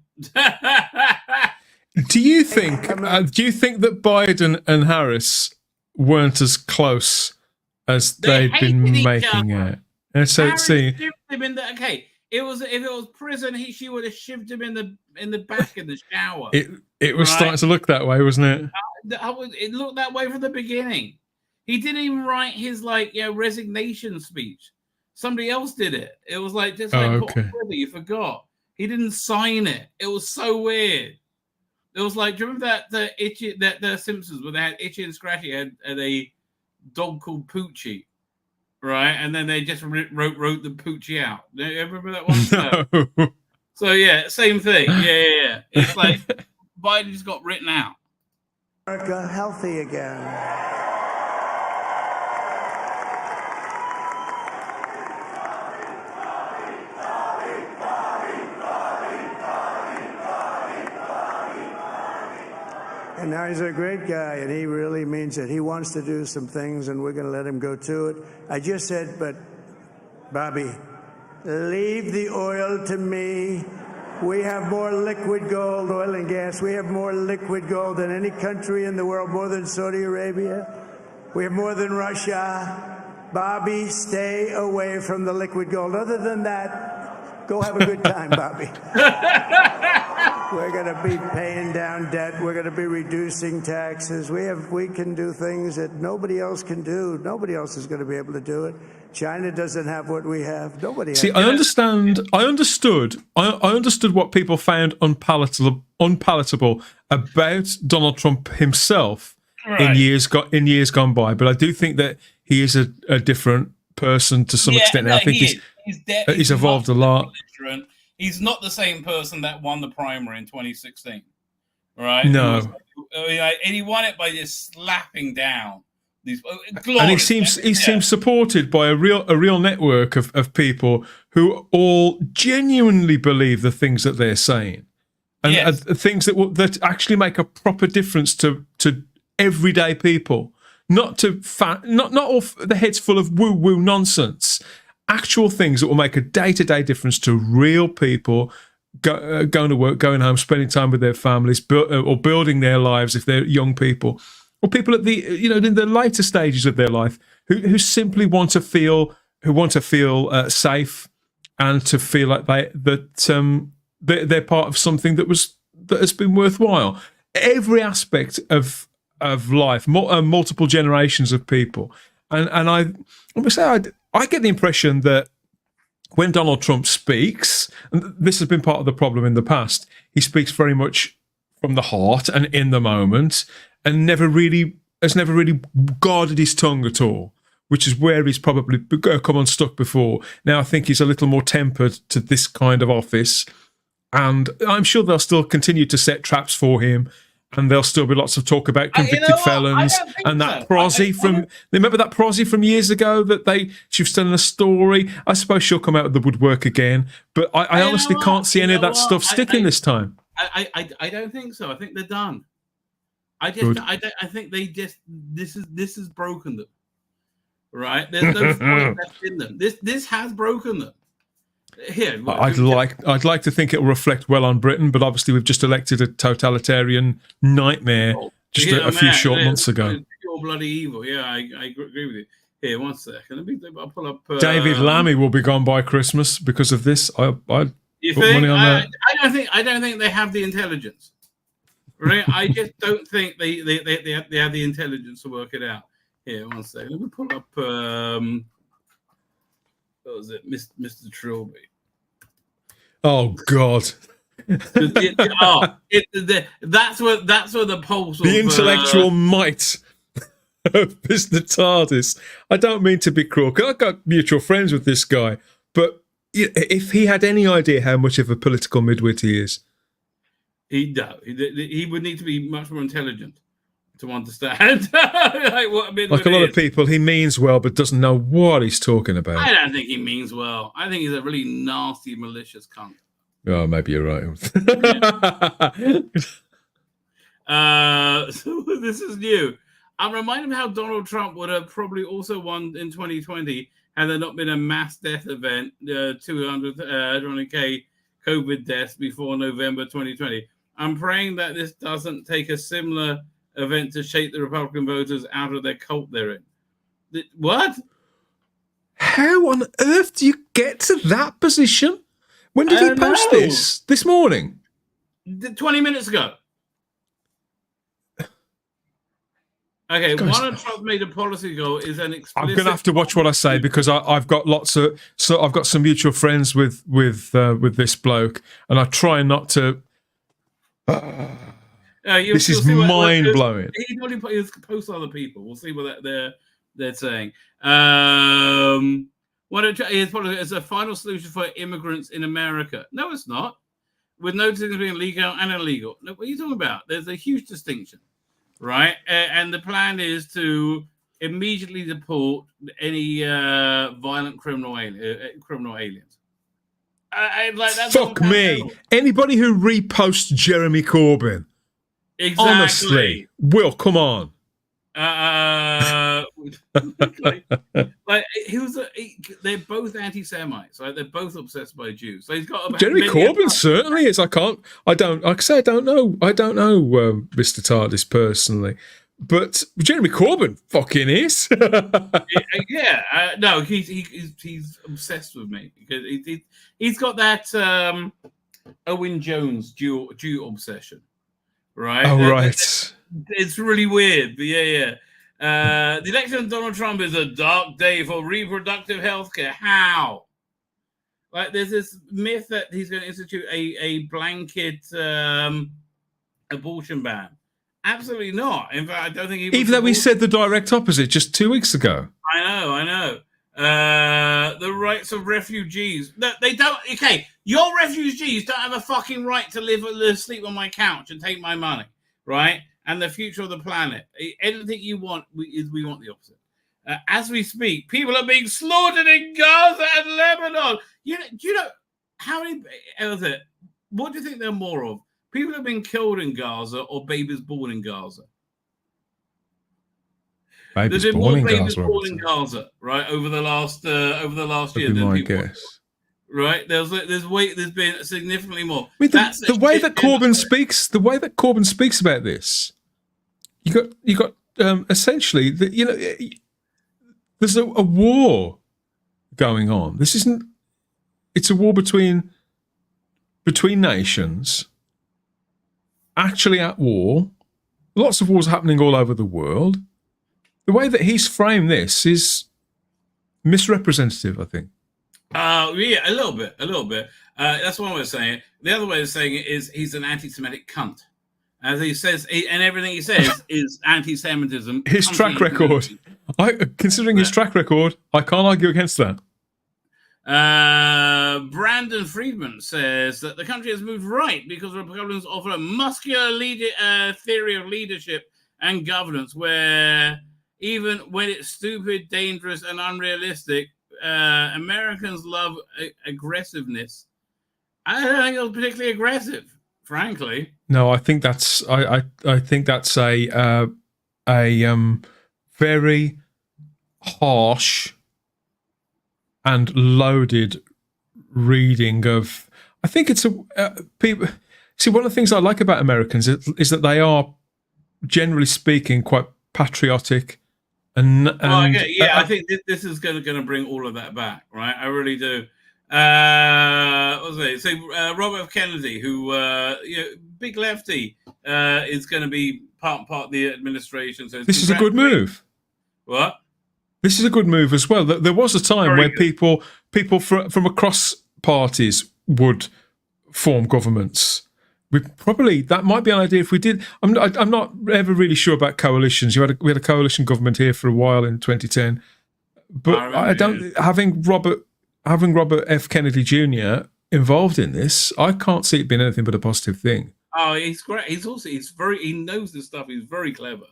Do you think that Biden and Harris weren't as close as they'd been making it? And so Harris shivved him in the, okay. If it was prison, she would have shivved him in the back in the shower. It was starting to look that way, wasn't it? It looked that way from the beginning. He didn't even write his resignation speech. Somebody else did it. It was like just you forgot. He didn't sign it. It was so weird. It was like, do you remember that the Simpsons where they had Itchy and Scratchy had a dog called Poochie, right? And then they just wrote the Poochie out. Do you remember that one? No. So yeah, same thing. Yeah. It's like Biden just got written out. America healthy again. And now he's a great guy, and he really means it. He wants to do some things, and we're going to let him go to it. I just said, but, Bobby, leave the oil to me. We have more liquid gold, oil and gas. We have more liquid gold than any country in the world, more than Saudi Arabia. We have more than Russia. Bobby, stay away from the liquid gold. Other than that, go have a good time, Bobby. We're going to be paying down debt. We're going to be reducing taxes. We can do things that nobody else can do. Nobody else is going to be able to do it. China doesn't have what we have. Nobody has. See, I understood what people found unpalatable about Donald Trump himself in years gone by. But I do think that he is a different person to some extent. I think he's evolved a lot. He's not the same person that won the primary in 2016, right? No, and he won it by just slapping down these. And he seems supported by a real network of people who all genuinely believe the things that they're saying, and things that actually make a proper difference to everyday people. Not all the heads full of woo nonsense. Actual things that will make a day-to-day difference to real people going to work, going home, spending time with their families, or building their lives if they're young people, or people at the in the later stages of their life who simply want to feel safe and to feel like they're part of something that has been worthwhile. Every aspect of life, multiple generations of people, and I must say I get the impression that when Donald Trump speaks, and this has been part of the problem in the past, he speaks very much from the heart and in the moment, and has never really guarded his tongue at all, which is where he's probably come unstuck before. Now I think he's a little more tempered to this kind of office, and I'm sure they'll still continue to set traps for him. And there'll still be lots of talk about convicted felons and that prosy from. Remember that prosy from years ago that she was telling a story. I suppose she'll come out of the woodwork again, but I honestly can't see any of that stuff sticking this time. I don't think so. I think they're done. I think they just this has broken them. Right? There's no point left in them. This has broken them. Here, I'd like to think it will reflect well on Britain, but obviously we've just elected a totalitarian nightmare a few short months ago. Pure bloody evil. Yeah, I agree with you. Here, one second. I'll pull up. David Lammy will be gone by Christmas because of this. You think? Money on that. I don't think they have the intelligence. Right? I just don't think they have the intelligence to work it out. Here, one second. Let me pull up. What was it, Mr. Trilby? Oh God! That's where the pulse. The intellectual might of Mr. TARDIS. I don't mean to be cruel, because I've got mutual friends with this guy, but if he had any idea how much of a political midwit he is, He would need to be much more intelligent to understand. Like a lot of people, he means well, but doesn't know what he's talking about. I don't think he means well. I think he's a really nasty, malicious cunt. Oh, maybe you're right. So this is new. I'm reminded of how Donald Trump would have probably also won in 2020 had there not been a mass death event, 200K COVID deaths before November 2020. I'm praying that this doesn't take a similar event to shake the Republican voters out of their cult they're in. What? How on earth do you get to that position? When did he post this? This morning? 20 minutes ago. Okay, one of Trump's major policy goal is an explicit... I'm going to have to watch what I say because I've got I've got some mutual friends with this bloke, and I try not to... this is mind-blowing. He only posts other people. We'll see what they're saying. His policy is a final solution for immigrants in America. No, it's not. With no distinction between legal and illegal. No, what are you talking about? There's a huge distinction. Right, and the plan is to immediately deport any violent criminal aliens. Fuck me! Anybody who reposts Jeremy Corbyn, exactly. Honestly, Will, come on. They're both anti-Semites, right? They're both obsessed by Jews. So he's got Jeremy Corbyn certainly is. I don't know Mr. Tardis personally, but Jeremy Corbyn fucking is. No, he's obsessed with me because he's got that Owen Jones Jew obsession, right? Oh, right. It's really weird, but yeah. The election of Donald Trump is a dark day for reproductive health care. How? Like, there's this myth that he's going to institute a blanket abortion ban. Absolutely not. In fact, I don't think even though he said the direct opposite just 2 weeks ago. I know. The rights of refugees. No, they don't. Okay, your refugees don't have a fucking right to live sleep on my couch and take my money, right? And the future of the planet. Anything you want, we want the opposite. As we speak, people are being slaughtered in Gaza and Lebanon. Do you know how many? What do you think there are more of? People have been killed in Gaza or babies born in Gaza? There's been more babies born in Gaza, right? Over the last year. That'd be my guess. Right? There's been significantly more. I mean, the way that Corbyn speaks about this, you got essentially there's a war going on. This isn't. It's a war between nations. Actually, at war. Lots of wars happening all over the world. The way that he's framed this is misrepresentative, I think. Yeah, a little bit. That's one way of saying it. The other way of saying it is he's an anti-Semitic cunt. As he says, and everything he says is anti-Semitism. His track record. Considering his track record, I can't argue against that. Brandon Friedman says that the country has moved right because Republicans offer a muscular theory of leadership and governance where even when it's stupid, dangerous, and unrealistic, Americans love aggressiveness. I don't think it was particularly aggressive, frankly. No, I think that's I think that's a very harsh and loaded reading of. I think it's people. See, one of the things I like about Americans is that they are, generally speaking, quite patriotic. I think this is going to bring all of that back, right? I really do. What was it? So Robert F. Kennedy, who big lefty, is going to be part of the administration. So this is a good move. What? This is a good move as well. There was a time where people from across parties would form governments. That might be an idea if we did. I'm not ever really sure about coalitions. We had a coalition government here for a while in 2010, but having Robert F. Kennedy Jr. involved in this, I can't see it being anything but a positive thing. Oh, he's great. He knows this stuff. He's very clever,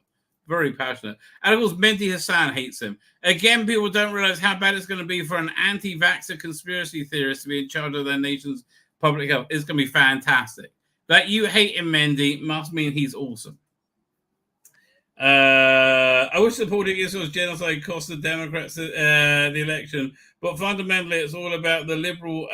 very passionate. And of course, Mehdi Hassan hates him. Again, people don't realize how bad it's going to be for an anti-vaxxer conspiracy theorist to be in charge of their nation's public health. It's going to be fantastic. That you hate him, Mehdi, must mean he's awesome. I wish supporting Israel's genocide cost the Democrats the election, but fundamentally it's all about the liberal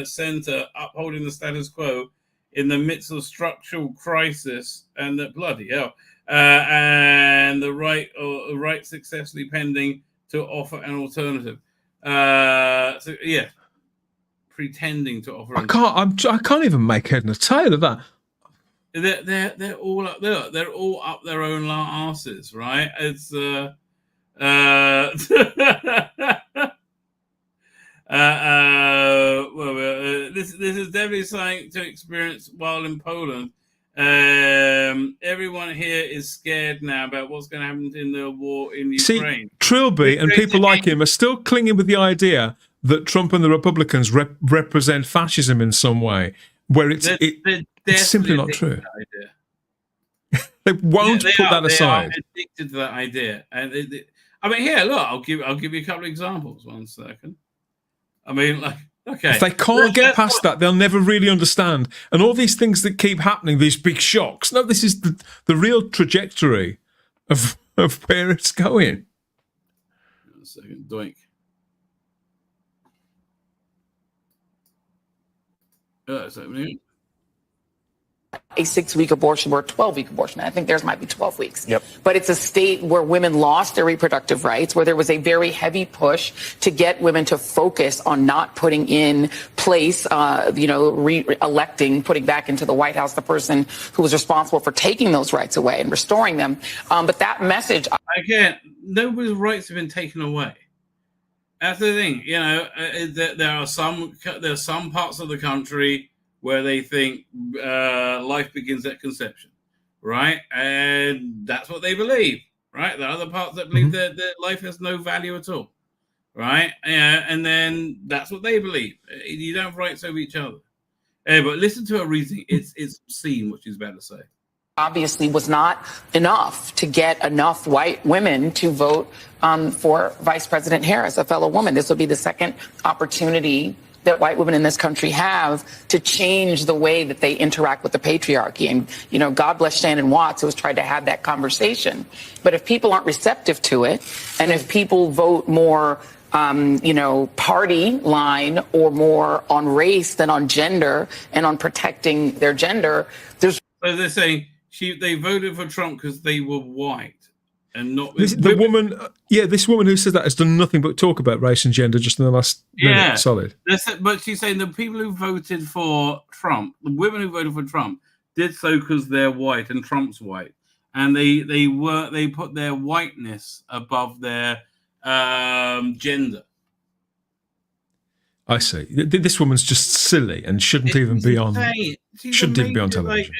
center upholding the status quo in the midst of structural crisis and the bloody hell, and the right successfully pending to offer an alternative. So yeah, pretending to offer. I can't even make head and tail of that. They're all up there. They're all up their own asses, right? It's this is definitely something to experience while in Poland. Everyone here is scared now about what's going to happen in the war in Ukraine. See, Trilby and people like him are still clinging with the idea that Trump and the Republicans represent fascism in some way, where it's simply not true. They won't put that aside. They are addicted to that idea, and I mean, here, look, I'll give you a couple of examples. 1 second. I mean, like, okay, if they can't get past that, they'll never really understand. And all these things that keep happening, these big shocks. No, this is the real trajectory of where it's going. 1 second, doink. A 6-week abortion or a 12-week abortion. I think theirs might be 12 weeks. Yep. But it's a state where women lost their reproductive rights, where there was a very heavy push to get women to focus on not putting in place, re-electing, putting back into the White House the person who was responsible for taking those rights away and restoring them. But that message... Again, nobody's rights have been taken away. That's the thing, there are some parts of the country where they think life begins at conception, right? And that's what they believe, right? There are other parts that believe that life has no value at all, right? And then that's what they believe. You don't have rights over each other. But listen to her reasoning. It's obscene what she's about to say. Obviously was not enough to get enough white women to vote for Vice President Harris, a fellow woman. This will be the second opportunity that white women in this country have to change the way that they interact with the patriarchy. And, God bless Shannon Watts, who has tried to have that conversation. But if people aren't receptive to it, and if people vote more, party line or more on race than on gender and on protecting their gender, there's... So they're saying they voted for Trump because they were white. And not this woman who says that has done nothing but talk about race and gender just in the last minute. Solid. But she's saying the people who voted for Trump, the women who voted for Trump, did so because they're white and Trump's white, and they put their whiteness above their gender. I see. This woman's just silly and shouldn't even be on. Shouldn't even be on television.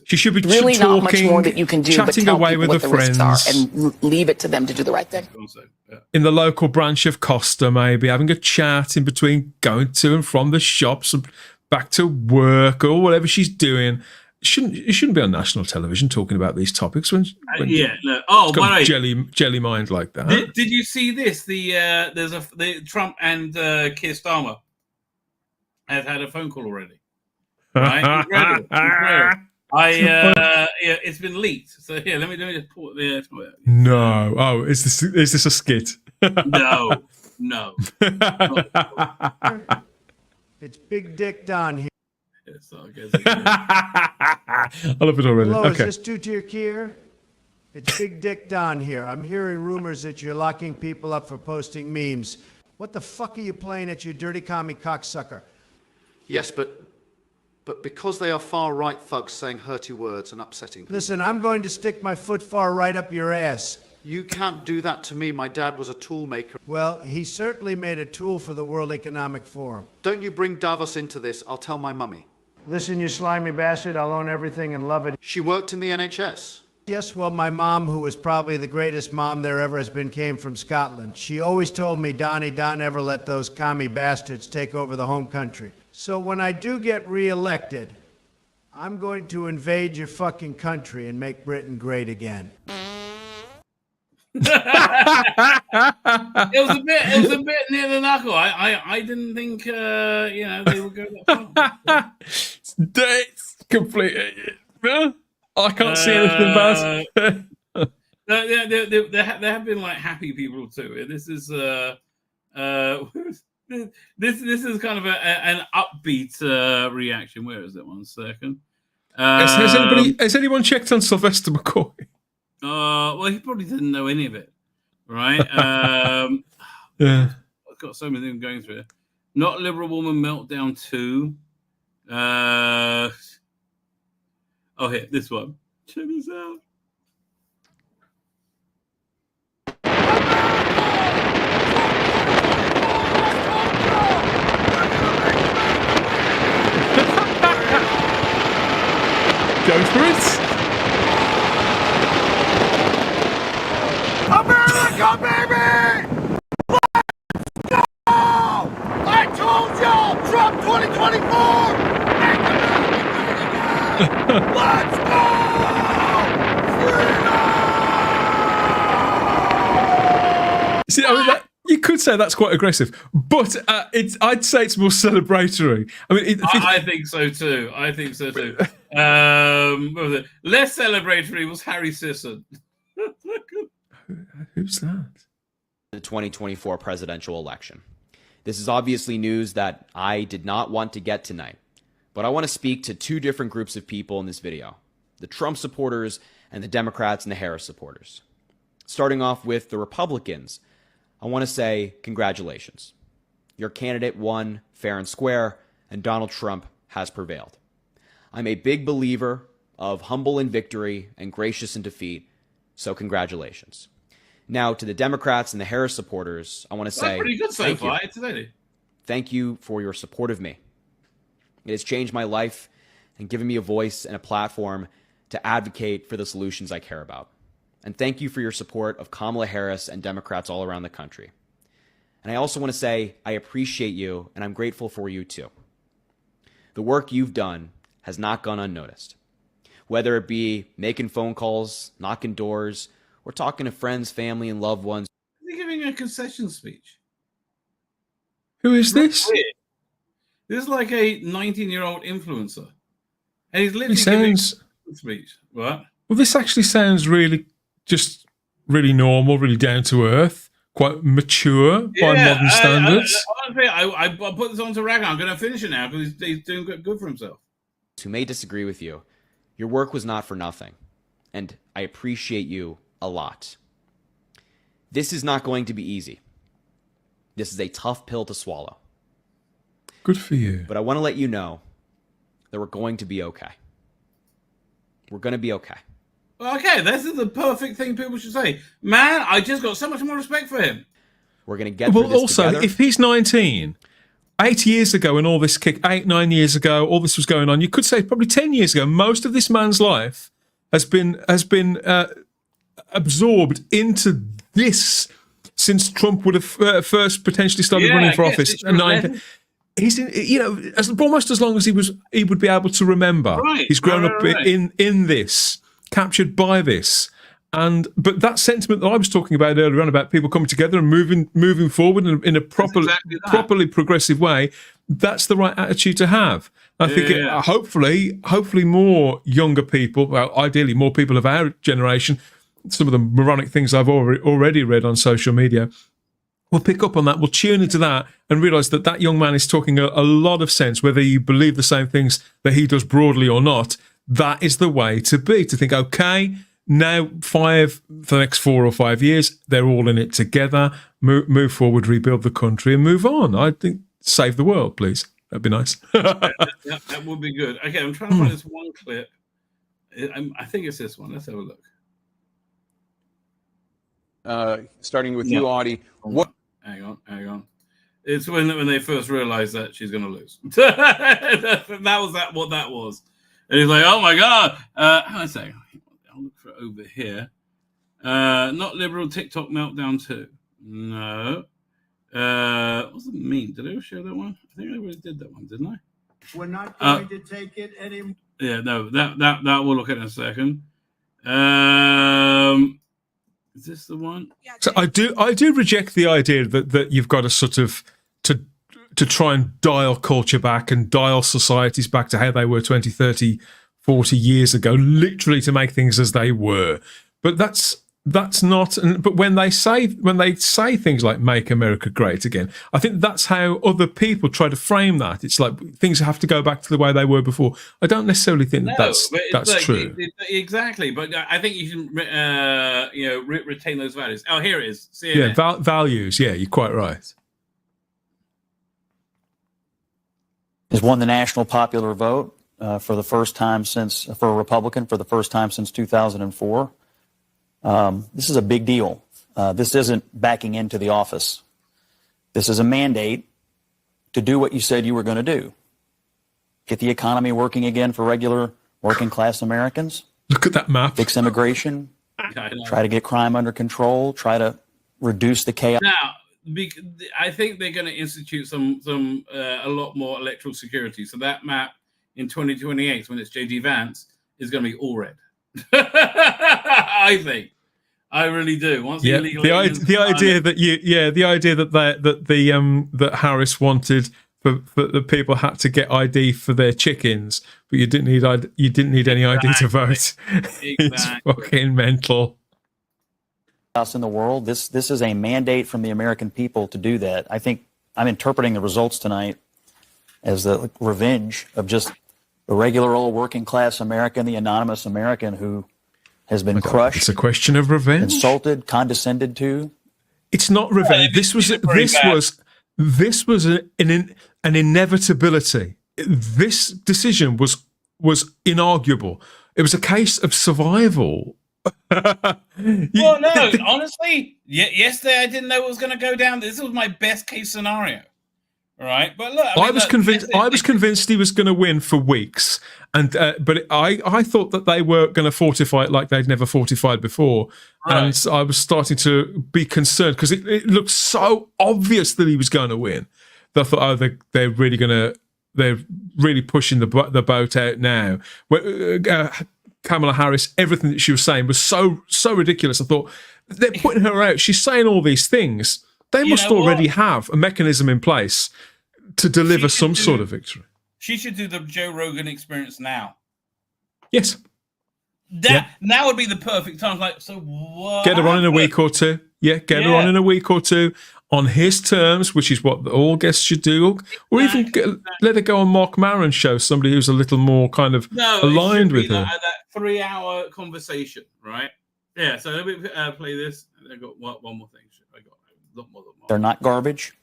She should be really talking, not much more that you can do, chatting but tell away with what her the risks are friends, and leave it to them to do the right thing. in the local branch of Costa, maybe having a chat in between going to and from the shops and back to work or whatever she's doing. It shouldn't be on national television talking about these topics when Oh, by the way, jelly mind like that. Did you see this? The Trump and Keir Starmer have had a phone call already. Right? Incredible. It's been leaked. So here, let me just pull it. No. Oh, is this a skit? No. It's Big Dick Don here. I love it already. Hello, Okay. is this Tutir Kier? It's Big Dick Don here. I'm hearing rumors that you're locking people up for posting memes. What the fuck are you playing at, you dirty commie cocksucker? Yes, but because they are far-right thugs saying hurty words and upsetting people. Listen, I'm going to stick my foot far right up your ass. You can't do that to me. My dad was a tool maker. Well, he certainly made a tool for the World Economic Forum. Don't you bring Davos into this. I'll tell my mummy. Listen, you slimy bastard, I'll own everything and love it. She worked in the NHS. Yes, well, my mom, who was probably the greatest mom there ever has been, came from Scotland. She always told me, Donnie, don't ever let those commie bastards take over the home country. So when I do get reelected, I'm going to invade your fucking country and make Britain great again. It was a bit near the knuckle. I didn't think they would go that far. It's complete. I can't see anything bad. There have been like happy people too. This is this is kind of an upbeat reaction. Where is it? 1 second. Has anyone checked on Sylvester McCoy? Well, he probably didn't know any of it, right? Yeah. I've got so many things going through it. Not liberal woman meltdown 2. Here, this one. Check this out. Go for it. America, baby! Let's go! I told y'all, Trump 2024! Make America great again! Let's go! Freedom! See, I mean, you could say that's quite aggressive, but I'd say it's more celebratory. I mean, I think so too. What was it? Less celebratory was Harry Sisson. Who's that? The 2024 presidential election. This is obviously news that I did not want to get tonight, but I want to speak to two different groups of people in this video: the Trump supporters and the Democrats and the Harris supporters. Starting off with the Republicans, I want to say congratulations. Your candidate won fair and square, and Donald Trump has prevailed. I'm a big believer of humble in victory and gracious in defeat, so congratulations. Now, to the Democrats and the Harris supporters, I want to say pretty good so far, thank you for your support of me. It has changed my life and given me a voice and a platform to advocate for the solutions I care about. And thank you for your support of Kamala Harris and Democrats all around the country. And I also want to say I appreciate you, and I'm grateful for you too. The work you've done has not gone unnoticed. Whether it be making phone calls, knocking doors, or talking to friends, family, and loved ones. Is he giving a concession speech? Who is this? This is like a 19-year-old influencer. And he's literally giving a speech. What? Well, this actually sounds really normal, really down to earth, quite mature by modern standards. I put this on to Ragnar. I'm going to finish it now because he's doing good for himself. Who may disagree with you, your work was not for nothing, and I appreciate you a lot. This is not going to be easy. This is a tough pill to swallow. Good for you. But I want to let you know that we're going to be okay. We're going to be okay. Okay, this is the perfect thing people should say. Man, I just got so much more respect for him. We're going to get through this also, together. if he's 19, 8 years ago when all this 9 years ago, all this was going on, you could say probably 10 years ago, most of this man's life has been absorbed into this since Trump would have first potentially started running for office. He's almost as long as he would be able to remember. Right, he's grown up in this, captured by this. But that sentiment that I was talking about earlier on about people coming together and moving forward in a properly progressive way, that's the right attitude to have. I think hopefully more younger people, well, ideally more people of our generation, some of the moronic things I've already read on social media, will pick up on that, will tune into that and realise that young man is talking a lot of sense, whether you believe the same things that he does broadly or not. That is the way to be, to think, okay, now for the next 4 or 5 years, they're all in it together, move forward, rebuild the country and move on. I think save the world, please. That'd be nice. That would be good. Okay, I'm trying to find this one clip. I think it's this one. Let's have a look. Starting with you, Audie. What? Hang on. It's when they first realized that she's going to lose. that was what that was. And he's like, oh my God. Hang on a second. I'll look for it over here. Not liberal TikTok meltdown 2. No. What does it mean? Did I ever show that one? I think I already did that one, didn't I? We're not going to take it anymore. Yeah, no, that we'll look at in a second. Is this the one? So I do reject the idea that you've got to sort of to try and dial culture back and dial societies back to how they were 20, 30, 40 years ago, literally to make things as they were. But that's not. But when they say things like "Make America Great Again," I think that's how other people try to frame that. It's like things have to go back to the way they were before. I don't necessarily think that's like, true. Exactly, but I think you should retain those values. Oh, here it is. CNN. Yeah, values. Yeah, you're quite right. Has won the national popular vote for the first time for a Republican for the first time since 2004. This is a big deal. This isn't backing into the office. This is a mandate to do what you said you were going to do. Get the economy working again for regular working class Americans. Look at that map. Fix immigration. Try to get crime under control. Try to reduce the chaos. Now, I think they're going to institute a lot more electoral security. So that map in 2028, when it's J.D. Vance, is going to be all red. I think. I really do. Once the idea that Harris wanted for the people had to get ID for their chickens, but you didn't need any ID to vote. It's fucking mental. In the world, this is a mandate from the American people to do that. I think I'm interpreting the results tonight as the revenge of just the regular old working class American, the anonymous American who has been crushed. It's a question of revenge. Insulted, condescended to. It's not revenge. This was an inevitability. This decision was inarguable. It was a case of survival. Well, no, honestly, yesterday I didn't know what was going to go down. This was my best case scenario. Right, but look, I was convinced he was going to win for weeks, and but I thought that they were going to fortify it like they'd never fortified before, right. And I was starting to be concerned because it looked so obvious that he was going to win. That I thought, they're really pushing the boat out now. Kamala Harris, everything that she was saying was so ridiculous. I thought they're putting her out. She's saying all these things. They must already have a mechanism in place to deliver some sort of victory. She should do the Joe Rogan experience now. Yes. Now would be the perfect time. Like, so what? Get her on in a week or two. Yeah, get her on in a week or two on his terms, which is what all guests should do. Or even let her go on Mark Maron's show, somebody who's a little more kind of aligned with her. That 3-hour conversation, right? Yeah, so let me play this. I got one more thing. I got a lot more. They're not garbage.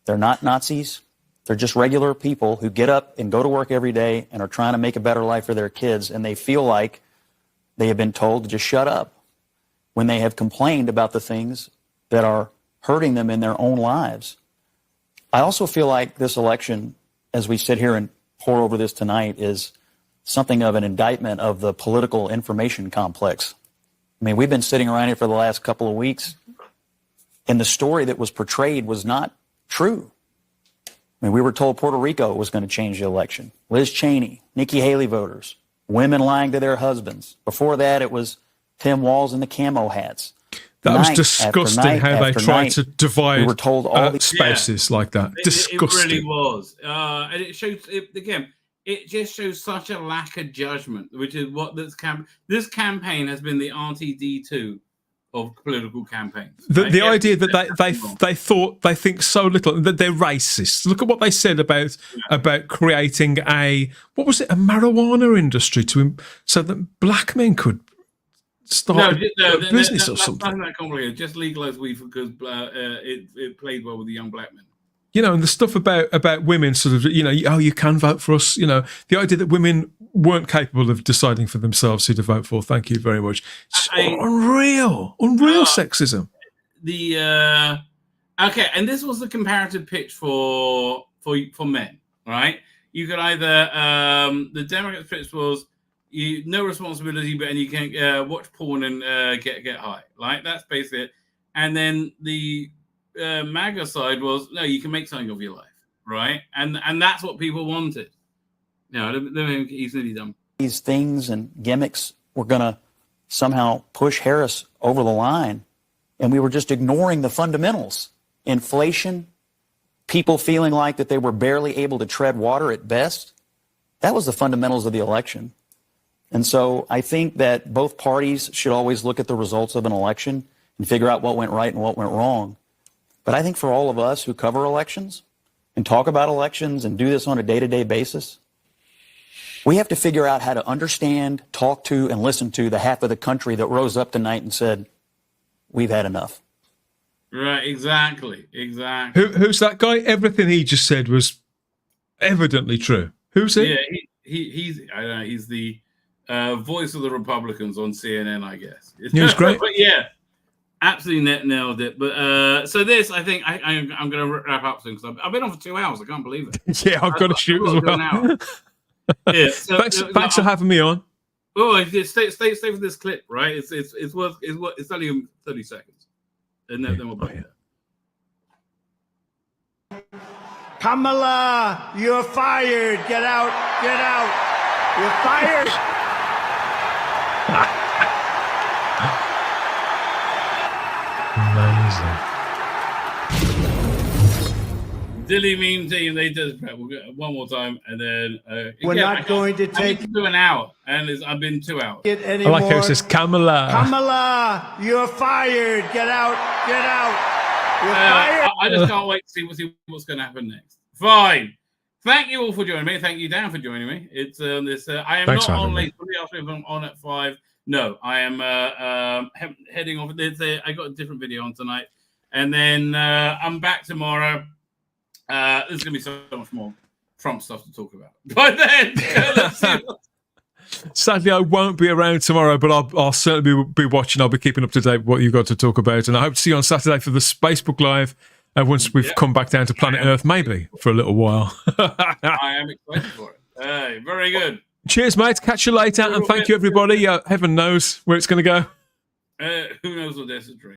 They're not Nazis. They're just regular people who get up and go to work every day and are trying to make a better life for their kids, and they feel like they have been told to just shut up when they have complained about the things that are hurting them in their own lives. I also feel like this election, as we sit here and pour over this tonight, is something of an indictment of the political information complex. I mean, we've been sitting around here for the last couple of weeks, and the story that was portrayed was not true. I mean, we were told Puerto Rico was going to change the election. Liz Cheney, Nikki Haley voters, women lying to their husbands. Before that, it was Tim Walz and the camo hats. That was disgusting how they tried to divide spouses like that. Disgusting. It really was. And it shows, it just shows such a lack of judgment, which is what this campaign has been the RTD2 of political campaigns. The idea that they think so little, that they're racist. Look at what they said about creating a marijuana industry so that black men could start a business or something. That's not that complicated. Just legalize weed because it played well with the young black men. You know, and the stuff about women sort of, you can vote for us. You know, the idea that women weren't capable of deciding for themselves who to vote for. Thank you very much. It's unreal sexism. And this was the comparative pitch for men, right? You could either the Democrats' pitch was no responsibility, and you can watch porn and get high. Like that's basically it. And then the MAGA side was no, you can make something of your life, right? And that's what people wanted. No, he's nearly done. these things and gimmicks were going to somehow push Harris over the line, and we were just ignoring the fundamentals. Inflation, people feeling like that they were barely able to tread water at best. That was the fundamentals of the election. And so I think that both parties should always look at the results of an election and figure out what went right and what went wrong. But I think for all of us who cover elections and talk about elections and do this on a day-to-day basis, we have to figure out how to understand, talk to, and listen to the half of the country that rose up tonight and said, we've had enough. Right, exactly. Who's that guy? Everything he just said was evidently true. Who's he? Yeah, he's I don't know, he's the voice of the Republicans on CNN, I guess. He was great. But yeah, absolutely nailed it. But so this, I think I'm going to wrap up soon because I've been on for 2 hours. I can't believe it. Yeah, I've got to shoot as well. Yeah, so, thanks for having me on. Oh, stay for this clip, right? It's only 30 seconds, and then we'll play it. Kamala, you're fired. Get out. Get out. You're fired. Amazing. Dilly meme team, they did we'll get one more time, and then we're not going to take. I need to do an hour, and I've been 2 hours. I like how it says Kamala. Kamala, you're fired. Get out. Get out. You're fired. I just can't wait to see what's going to happen next. Fine. Thank you all for joining me. Thank you, Dan, for joining me. It's this. I am not on late. Somebody asked me if I'm on at 5. No, I am heading off. I got a different video on tonight, and then I'm back tomorrow. There's going to be so much more Trump stuff to talk about. By then, let's see. Sadly, I won't be around tomorrow, but I'll certainly be watching. I'll be keeping up to date with what you've got to talk about. And I hope to see you on Saturday for the Spacebook Live once we've come back down to planet Earth, maybe for a little while. I am excited for it. Very good. Cheers, mate. Catch you later. And thank you, everybody. Heaven knows where it's going to go. Who knows what there's a dream.